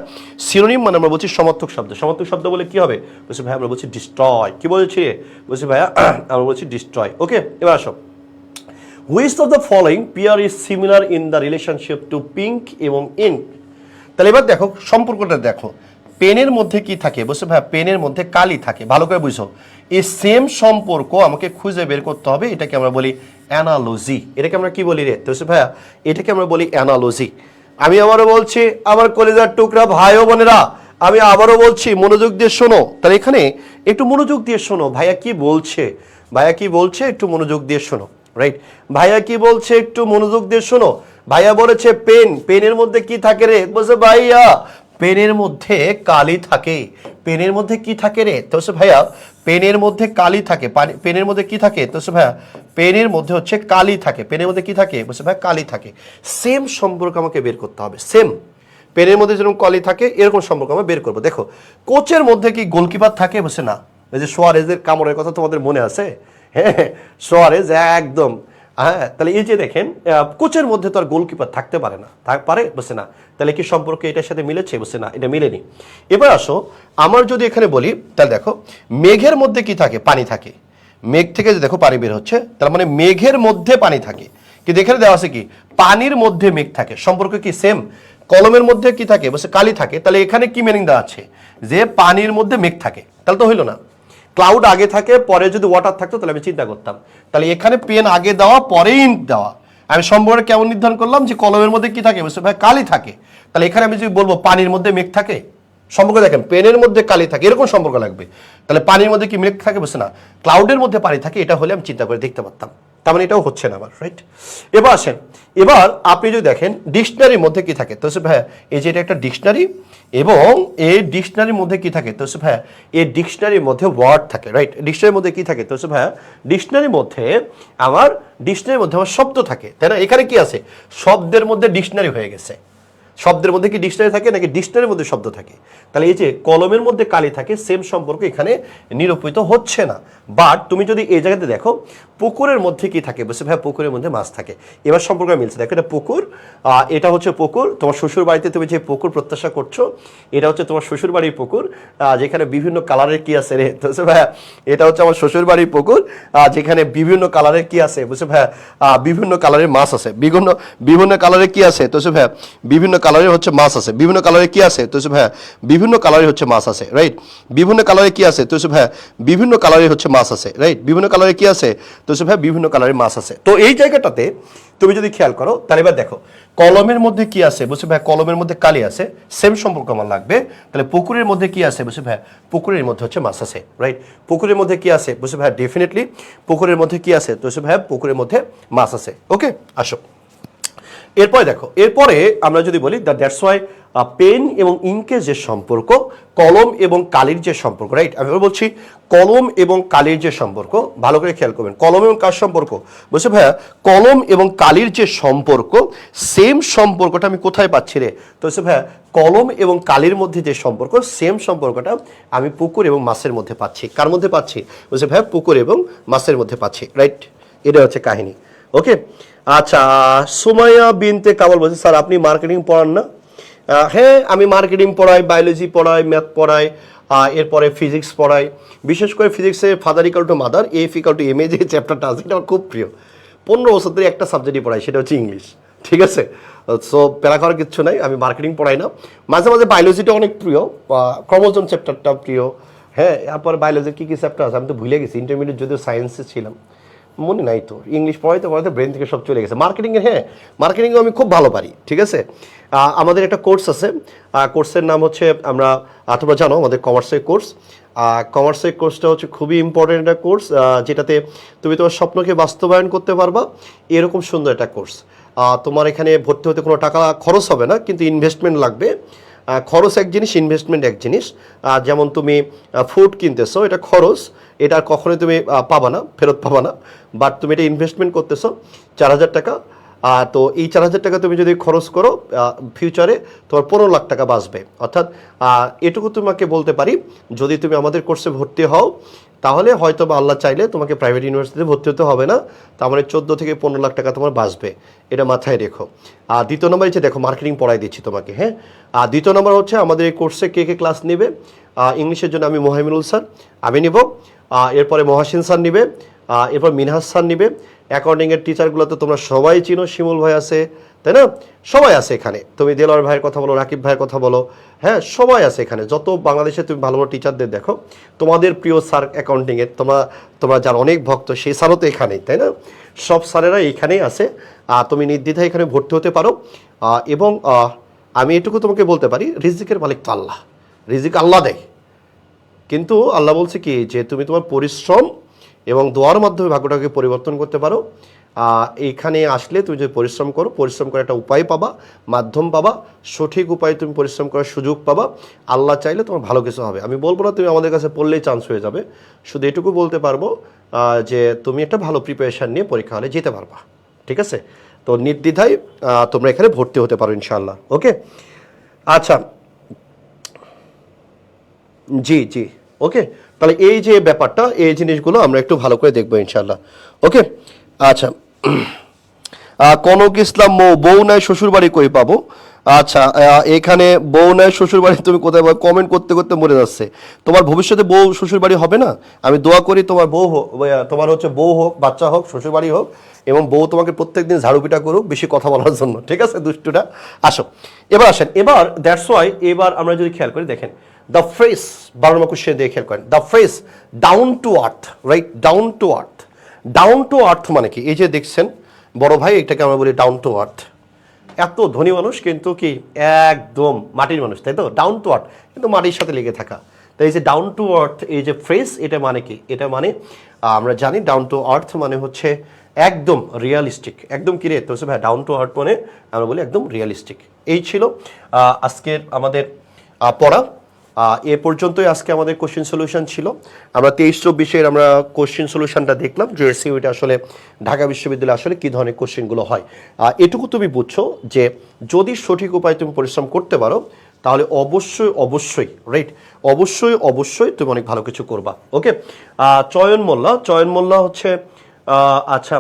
S1: সিনোনিম মানে আমরা বলছি সমর্থক শব্দ। সমর্থক শব্দ বলে কি হবে? বলছি ভাইয়া আমরা বলছি ডিস্ট্রয়। কি বলছি? বলছি ভাইয়া আমরা বলছি ডিস্ট্রয়। ওকে, এবার আসো, which of the following pair is similar in the relationship to pink এবং ইঙ্ক? তাহলে এবার দেখো সম্পর্কটা দেখো, পেনের মধ্যে কি থাকে? বলছে ভাইয়া পেনের মধ্যে কালি থাকে। ভালো করে বুঝো, এই সেম সম্পর্ক আমাকে খুঁজে বের করতে হবে, এটাকে আমরা বলি অ্যানালজি। এটাকে আমরা কি বলি রে? তো ভাইয়া এটাকে আমরা বলি অ্যানালজি। আমি আবারও বলছি আমার কলিজার টুকরা ভাই ও বোনেরা, আমি আবারও বলছি মনোযোগ দিয়ে শোনো। তাহলে এখানে একটু মনোযোগ দিয়ে শোনো, ভাইয়া কি বলছে, ভাইয়া কি বলছে একটু মনোযোগ দিয়ে শোনো, রাইট? ভাইয়া কি বলছে একটু মনোযোগ দিয়ে শোনো। ভাইয়া বলেছে পেন, পেনের মধ্যে কি থাকে রে? বলছে ভাইয়া পেনের মধ্যে কালি থাকে। পেনের মধ্যে কি থাকে রে? তো ভাইয়া পেনের মধ্যে কালি থাকে। পেনের মধ্যে কি থাকে? তো ভাইয়া পেনের মধ্যে হচ্ছে কালি থাকে। পেনের মধ্যে কি থাকে? বলছে ভাইয়া কালি থাকে। সেম সম্পর্ক আমাকে বের করতে হবে, সেম। পেনের মধ্যে যেরকম কালি থাকে এরকম সম্পর্ক আমরা বের করবো। দেখো কোচের মধ্যে কি গোলকিপার থাকে? বলছে না। ওই যে সোয়ারেজের কামড়ের কথা তোমাদের মনে আছে? হ্যাঁ, সোয়ারেজ একদম। হ্যাঁ, তাহলে এই যে দেখেন কোচের মধ্যে তো আর গোলকিপার থাকতে পারে না, পারে? বলছে না। তাহলে কি সম্পর্ক এটার সাথে মিলেছে? বলছে না, এটা মিলেনি। এবার আসো, আমার যদি এখানে বলি, তাহলে দেখো মেঘের মধ্যে কি থাকে? পানি থাকে। মেঘ থেকে যে দেখো পানি বের হচ্ছে, তার মানে মেঘের মধ্যে পানি থাকে। কিন্তু এখানে দেওয়া আছে কি পানির মধ্যে মেঘ থাকে। সম্পর্ক কি সেম? কলমের মধ্যে কি থাকে? বলছে কালি থাকে। তাহলে এখানে কি মিনিং দেওয়া আছে? যে পানির মধ্যে মেঘ থাকে। তাহলে তো হইলো না। ক্লাউড আগে থাকে, পরে যদি ওয়াটার থাকতো তাহলে আমি চিন্তা করতাম। তাহলে এখানে পেন আগে দেওয়া, পরে ইঙ্ক দেওয়া। আমি সম্পর্কে কেমন নির্ধারণ করলাম যে কলমের মধ্যে কি থাকে? বলছে ভাই কালি থাকে। তাহলে এখানে আমি যদি বলবো পানির মধ্যে মেঘ থাকে, সম্পর্ক দেখেন পেনের মধ্যে কালি থাকে, এরকম সম্পর্ক লাগবে। তাহলে পানির মধ্যে কি মেঘ থাকে? বলছে না, ক্লাউডের মধ্যে পানি থাকে। এটা হলে আমি চিন্তা করে দেখতে পারতাম। তার মানে এটাও হচ্ছে না আমার, রাইট? এবার আসেন, এবার আপনি যদি দেখেন ডিকশনারির মধ্যে কি থাকে? তো ভাইয়া এই যে এটা একটা ডিকশনারি, এবং এই ডিকশনারির মধ্যে কি থাকে? তো ভাইয়া এই ডিকশনারির মধ্যে ওয়ার্ড থাকে, রাইট? ডিকশনারির মধ্যে কি থাকে? তো ভাইয়া ডিকশনারির মধ্যে আমার শব্দ থাকে, তাই না? এখানে কি আছে? শব্দের মধ্যে ডিকশনারি হয়ে গেছে। শব্দের মধ্যে কি ডিকশনারি থাকে নাকি ডিকশনারির মধ্যে শব্দ থাকে? তাহলে এই যে কলমের মধ্যে কালি থাকে, সেম সম্পর্ক এখানে নিরূপিত হচ্ছে না। বাট তুমি যদি এই জায়গাতে দেখো পুকুরের মধ্যে কি থাকে? বলছে ভাই পুকুরের মধ্যে মাছ থাকে। এবার সম্পর্ক মিলছে। দেখো এটা পুকুর, এটা হচ্ছে পুকুর। তোমার শ্বশুর বাড়িতে তুমি যে পুকুর প্রত্যাশা করছো, এটা হচ্ছে তোমার শ্বশুর বাড়ির পুকুর, যেখানে বিভিন্ন কালারের কি আছে রে? বলছে ভাইয়া এটা হচ্ছে আমার শ্বশুর বাড়ির পুকুর, যেখানে বিভিন্ন কালারের কি আছে? বলছে ভাইয়া বিভিন্ন কালারের মাছ আছে। বিভিন্ন কালারের কি আছে? তো ভাইয়া বিভিন্ন কালারের হচ্ছে মাছ আছে। বিভিন্ন কালারে কি আছে? তো ভাইয়া বিভিন্ন কালারে হচ্ছে মাছ আছে, রাইট? বিভিন্ন কালারে কি আছে? তো ভাইয়া বিভিন্ন কালারে হচ্ছে মাছ আছে, রাইট? বিভিন্ন কালারে কি আছে? তো ভাইয়া বিভিন্ন কালারের মাছ আছে। তো এই জায়গাটাতে তুমি যদি খেয়াল করো, তাহলে এবার দেখো কলমের মধ্যে কি আছে? বলছে ভাইয়া কলমের মধ্যে কালি আছে, সেম সম্পর্ক আমার লাগবে। তাহলে পুকুরের মধ্যে কি আছে? বলছে ভাইয়া পুকুরের মধ্যে হচ্ছে মাছ আছে, রাইট? পুকুরের মধ্যে কি আছে? বলছে ভাইয়া ডেফিনেটলি পুকুরের মধ্যে কি আছে? তো ভাইয়া পুকুরের মধ্যে মাছ আছে। ওকে, আসো এরপরে দেখো, এরপরে আমরা যদি বলি দ্যাটস ওয়াই পেন এবং ইঙ্কের যে সম্পর্ক, কলম এবং কালির যে সম্পর্ক, রাইট? আমি বলছি কলম এবং কালির যে সম্পর্ক, ভালো করে খেয়াল করবেন। কলম এবং কার সম্পর্ক? বলছে ভাইয়া কলম এবং কালির যে সম্পর্ক, সেম সম্পর্কটা আমি কোথায় পাচ্ছি রে? তো বলছে ভাইয়া কলম এবং কালির মধ্যে যে সম্পর্ক, সেম সম্পর্কটা আমি পুকুর এবং মাছের মধ্যে পাচ্ছি। কার মধ্যে পাচ্ছি? বলছে ভাইয়া পুকুর এবং মাছের মধ্যে পাচ্ছি, রাইট? এটা হচ্ছে কাহিনী। ওকে, আচ্ছা, সুমাইয়া বিনতে কামাল বলছে স্যার আপনি মার্কেটিং পড়ান না? হ্যাঁ, আমি মার্কেটিং পড়াই, বায়োলজি পড়াই, ম্যাথ পড়াই, এরপরে ফিজিক্স পড়াই। বিশেষ করে ফিজিক্সে father equal to mother, F equal to M এ যে চ্যাপ্টারটা আছে এটা আমার খুব প্রিয়। 15 বছর ধরে একটা সাবজেক্টই পড়াই, সেটা হচ্ছে ইংলিশ। ঠিক আছে, সো প্যারা করার কিচ্ছু নাই, আমি মার্কেটিং পড়াই না। মাঝে মাঝে বায়োলজিটা অনেক প্রিয়, ক্রোমোজোম চ্যাপ্টারটা প্রিয়। হ্যাঁ, এরপর বায়োলজির কী কী চ্যাপ্টার আছে আমি তো ভুলে গেছি। ইন্টারমিডিয়েট যদিও সায়েন্সে ছিলাম, মনে নাই তো। ইংলিশ পড়াইতে পড়াইতে ব্রেন থেকে সব চলে গেছে। মার্কেটিংয়ে, হ্যাঁ মার্কেটিংও আমি খুব ভালো পারি। ঠিক আছে, আমাদের একটা কোর্স আছে, কোর্সের নাম হচ্ছে, তোমরা জানো আমাদের কমার্সের কোর্স। কমার্সের কোর্সটা হচ্ছে খুবই ইম্পর্টেন্ট একটা কোর্স, যেটাতে তুমি তোমার স্বপ্নকে বাস্তবায়ন করতে পারবা, এরকম সুন্দর একটা কোর্স। তোমার এখানে ভর্তি হতে কোনো টাকা খরচ হবে না, কিন্তু ইনভেস্টমেন্ট লাগবে। খরচ এক জিনিস, ইনভেস্টমেন্ট এক জিনিস। যেমন তুমি ফুড কিনতেছো, এটা খরচ, এটা কখনোই তুমি পাবা না, ফেরত পাবা না। বাট তুমি এটা ইনভেস্টমেন্ট করতেছো 4,000 টাকা, তো এই 4,000 টাকা তুমি যদি খরচ করো, ফিউচারে তোমার 15 লাখ টাকা বাঁচবে। অর্থাৎ এটুকু তোমাকে বলতে পারি, যদি তুমি আমাদের কোর্সে ভর্তি হও তাহলে হয়তো বা আল্লাহ চাইলে তোমাকে প্রাইভেট ইউনিভার্সিটিতে ভর্তি হতে হবে না, তার মানে 14 থেকে 15 লাখ টাকা তোমার বাঁচবে, এটা মাথায় রেখো। আর দ্বিতীয় নম্বর হচ্ছে দেখো, মার্কেটিং পড়াই দিচ্ছি তোমাকে, হ্যাঁ। আর দ্বিতীয় নম্বর হচ্ছে আমাদের এই কোর্সে কে কে ক্লাস নেবে। ইংলিশের জন্য আমি মোহাইমিনুল স্যার, আমি নিব। এরপরে মহাসিন স্যার নিবে, এরপর মিনহাস স্যার নিবে। অ্যাকাউন্টিংয়ের টিচারগুলো তো তোমরা সবাই চিনো, শিমুল ভাই আছে, তাই না? সবাই আছে এখানে, তুমি দেলোয়ার ভাইয়ের কথা বলো, রাকিব ভাইয়ের কথা বলো, হ্যাঁ সবাই আছে এখানে। যত বাংলাদেশে তুমি ভালো ভালো টিচারদের দেখো, তোমাদের প্রিয় স্যার অ্যাকাউন্টিংয়ের, তোমরা যার অনেক ভক্ত, সেই স্যারও তো এখানেই, তাই না? সব স্যারেরা এইখানেই আছে। তুমি নির্দ্বিধায় এখানে ভর্তি হতে পারো। এবং আমি এটুকু তোমাকে বলতে পারি, রিজিকের মালিক তো আল্লাহ, রিজিক আল্লাহ দেয়। কিন্তু আল্লাহ বলছে কি, যে তুমি তোমার পরিশ্রম এবং দোয়ার মাধ্যমে ভাগ্যটাকে পরিবর্তন করতে পারো। এইখানে আসলে তুমি যদি পরিশ্রম করো, পরিশ্রম করে একটা উপায় পাবা, মাধ্যম পাবা, সঠিক উপায়ে তুমি পরিশ্রম করার সুযোগ পাবা। আল্লাহ চাইলে তোমার ভালো কিছু হবে। আমি বলবো না তুমি আমাদের কাছে পড়লেই চান্স হয়ে যাবে, শুধু এটুকু বলতে পারবো যে তুমি একটা ভালো প্রিপারেশান নিয়ে পরীক্ষা হলে যেতে পারবা, ঠিক আছে? তো নির্দ্বিধায় তোমরা এখানে ভর্তি হতে পারো ইনশাআল্লাহ। ওকে, আচ্ছা, জি জি, ওকে। তাহলে এই যে ব্যাপারটা, এই জিনিসগুলো আমরা একটু ভালো করে দেখবো ইনশাল্লাহ। ওকে, আচ্ছা। কনক ইসলাম মৌ, বউ নাই শ্বশুর বাড়ি কই পাবো? আচ্ছা, এখানে বউ নাই শ্বশুর বাড়ি তুমি কোথায় পাবো? কমেন্ট করতে করতে মরে যাচ্ছে। তোমার ভবিষ্যতে বউ শ্বশুর বাড়ি হবে না? আমি দোয়া করি তোমার বউ হোক, তোমার হচ্ছে বউ হোক, বাচ্চা হোক, শ্বশুর বাড়ি হোক, এবং বউ তোমাকে প্রত্যেকদিন ঝাড়ু পিটা করুক বেশি কথা বলার জন্য, ঠিক আছে দুষ্টুটা? আসো, এবার আসেন। এবার দ্যাটস ওয়াই, এবার আমরা যদি খেয়াল করি, দেখেন দ্য ফ্রেস, 12 নম্বর কোশ্চেন দিয়ে খেয়াল করেন, the phrase down to earth, right? Down to earth, down to earth মানে কি? এই যে দেখছেন বড় ভাই, এটাকে আমরা বলি ডাউন টু আর্থ। এত ধনী মানুষ কিন্তু কি একদম মাটির মানুষ, তাই তো? ডাউন টু আর্থ কিন্তু মাটির সাথে লেগে থাকা। তাই এই যে ডাউন টু আর্থ, এই যে ফ্রেজ, এটা মানে কি? এটা মানে আমরা জানি ডাউন টু আর্থ মানে হচ্ছে একদম রিয়ালিস্টিক। একদম কি রে তো ভাই, ডাউন টু আর্থ মানে আমরা বলি একদম রিয়ালিস্টিক। এই ছিল আজকের আমাদের পড়া। এ পর্যন্তই আজকে আমাদের কোশ্চেন সলিউশন ছিল। আমরা 23-24-এর আমরা কোশ্চেন সলিউশনটা দেখলাম, যে এসইউটা আসলে ঢাকা বিশ্ববিদ্যালয়ে আসলে কী ধরনের কোশ্চেনগুলো হয়। এটুকু তুমি বুঝছো যে যদি সঠিক উপায়ে তুমি পরিশ্রম করতে পারো, তাহলে অবশ্যই অবশ্যই, রাইট, অবশ্যই অবশ্যই তুমি অনেক ভালো কিছু করবা। ওকে, চয়ন মোল্লা হচ্ছে আচ্ছা,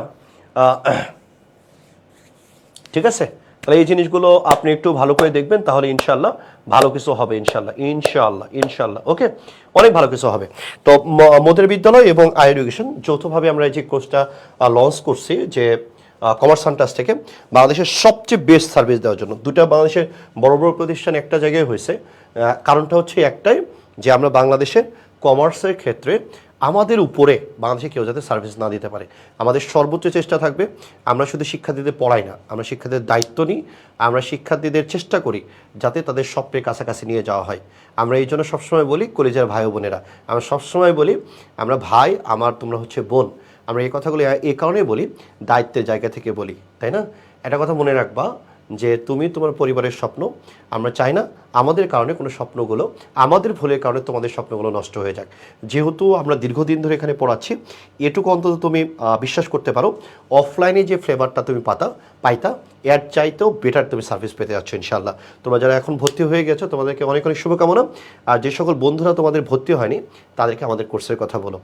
S1: ঠিক আছে। তাহলে এই জিনিসগুলো আপনি একটু ভালো করে দেখবেন, তাহলে ইনশাল্লাহ ভালো কিছু হবে, ইনশাল্লাহ ইনশাল্লাহ ইনশাল্লাহ। ওকে, অনেক ভালো কিছু হবে। তো মোদের বিদ্যালয় এবং আই এডুকেশন যৌথভাবে আমরা এই যে কোর্সটা লঞ্চ করছি, যে কমার্স সান্টাস থেকে, বাংলাদেশের সবচেয়ে বেস্ট সার্ভিস দেওয়ার জন্য। দুটা বাংলাদেশের বড় বড় প্রতিষ্ঠান একটা জায়গায় হয়েছে। কারণটা হচ্ছে একটাই, যে আমরা বাংলাদেশের কমার্সের ক্ষেত্রে আমাদের উপরে বাংলাদেশে কেউ যাতে সার্ভিস না দিতে পারে, আমাদের সর্বোচ্চ চেষ্টা থাকবে। আমরা শুধু শিক্ষার্থীদের পড়াই না, আমরা শিক্ষার্থীদের দায়িত্ব নিই, আমরা শিক্ষার্থীদের চেষ্টা করি যাতে তাদের স্বপ্নের কাছাকাছি নিয়ে যাওয়া হয়। আমরা এই জন্য সবসময় বলি, কলেজের ভাই বোনেরা, আমরা সবসময় বলি আমরা ভাই, আমার তোমরা হচ্ছে বোন। আমরা এই কথাগুলো এই কারণেই বলি, দায়িত্বের জায়গা থেকে বলি, তাই না? একটা কথা মনে রাখবা, যে তুমি তোমার পরিবারের স্বপ্ন, আমরা চাই না আমাদের কারণে কোনো স্বপ্নগুলো, আমাদের ভুলের কারণে তোমাদের স্বপ্নগুলো নষ্ট হয়ে যাক। যেহেতু আমরা দীর্ঘদিন ধরে এখানে পড়াচ্ছি, এটুকু অন্তত তুমি বিশ্বাস করতে পারো, অফলাইনে যে ফ্লেভারটা তুমি পাইতা, এর চাইতেও বেটার তুমি সার্ভিস পেতে যাচ্ছ ইনশাল্লাহ। তোমরা যারা এখন ভর্তি হয়ে গেছো, তোমাদেরকে অনেক অনেক শুভকামনা। আর যে সকল বন্ধুরা তোমাদের ভর্তি হয়নি, তাদেরকে আমাদের কোর্সের কথা বলো।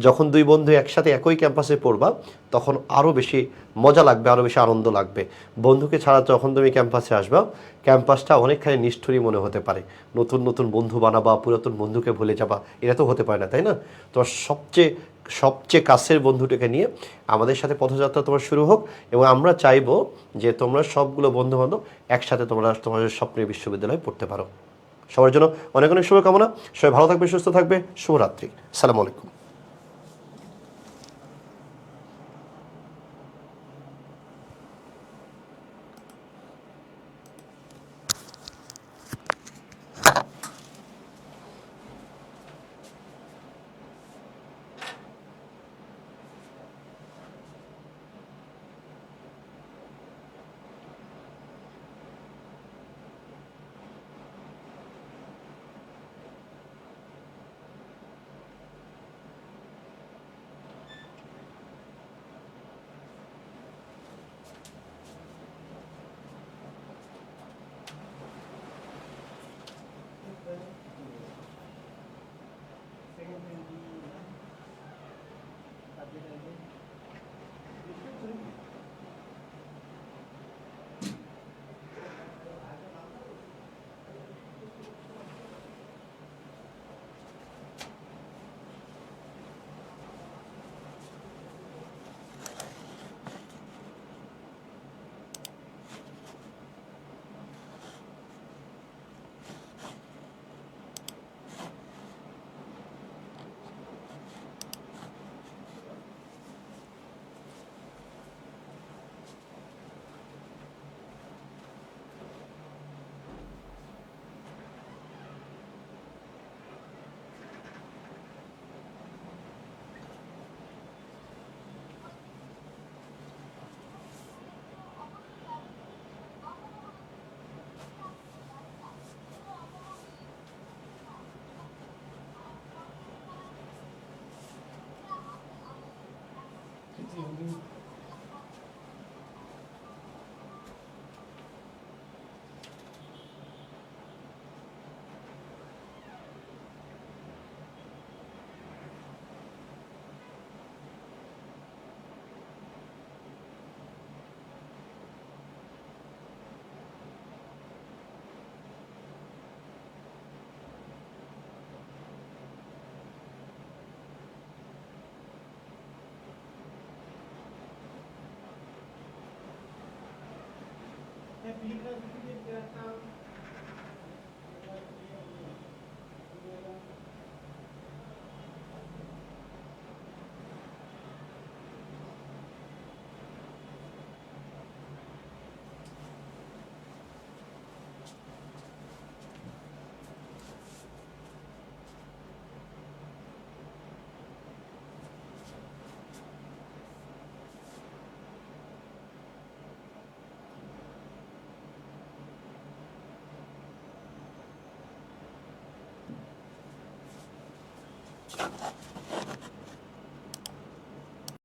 S1: যখন দুই বন্ধু একসাথে একই ক্যাম্পাসে পড়বা, তখন আরও বেশি মজা লাগবে, আরও বেশি আনন্দ লাগবে। বন্ধুকে ছাড়া যখন তুমি ক্যাম্পাসে আসবা, ক্যাম্পাসটা অনেকখানি নিষ্ঠুরই মনে হতে পারে। নতুন নতুন বন্ধু বানাবা, পুরাতন বন্ধুকে ভুলে যাবা, এটা তো হতে পারে না, তাই না? তোমার সবচেয়ে সবচেয়ে কাছের বন্ধুটাকে নিয়ে আমাদের সাথে পথযাত্রা তোমার শুরু হোক, এবং আমরা চাইবো যে তোমরা সবগুলো বন্ধুবান্ধব একসাথে তোমরা তোমাদের স্বপ্নের বিশ্ববিদ্যালয়ে পড়তে পারো। সবার জন্য অনেক অনেক শুভকামনা। সবাই ভালো থাকবে, সুস্থ থাকবে। শুভরাত্রি, আসসালামু আলাইকুম।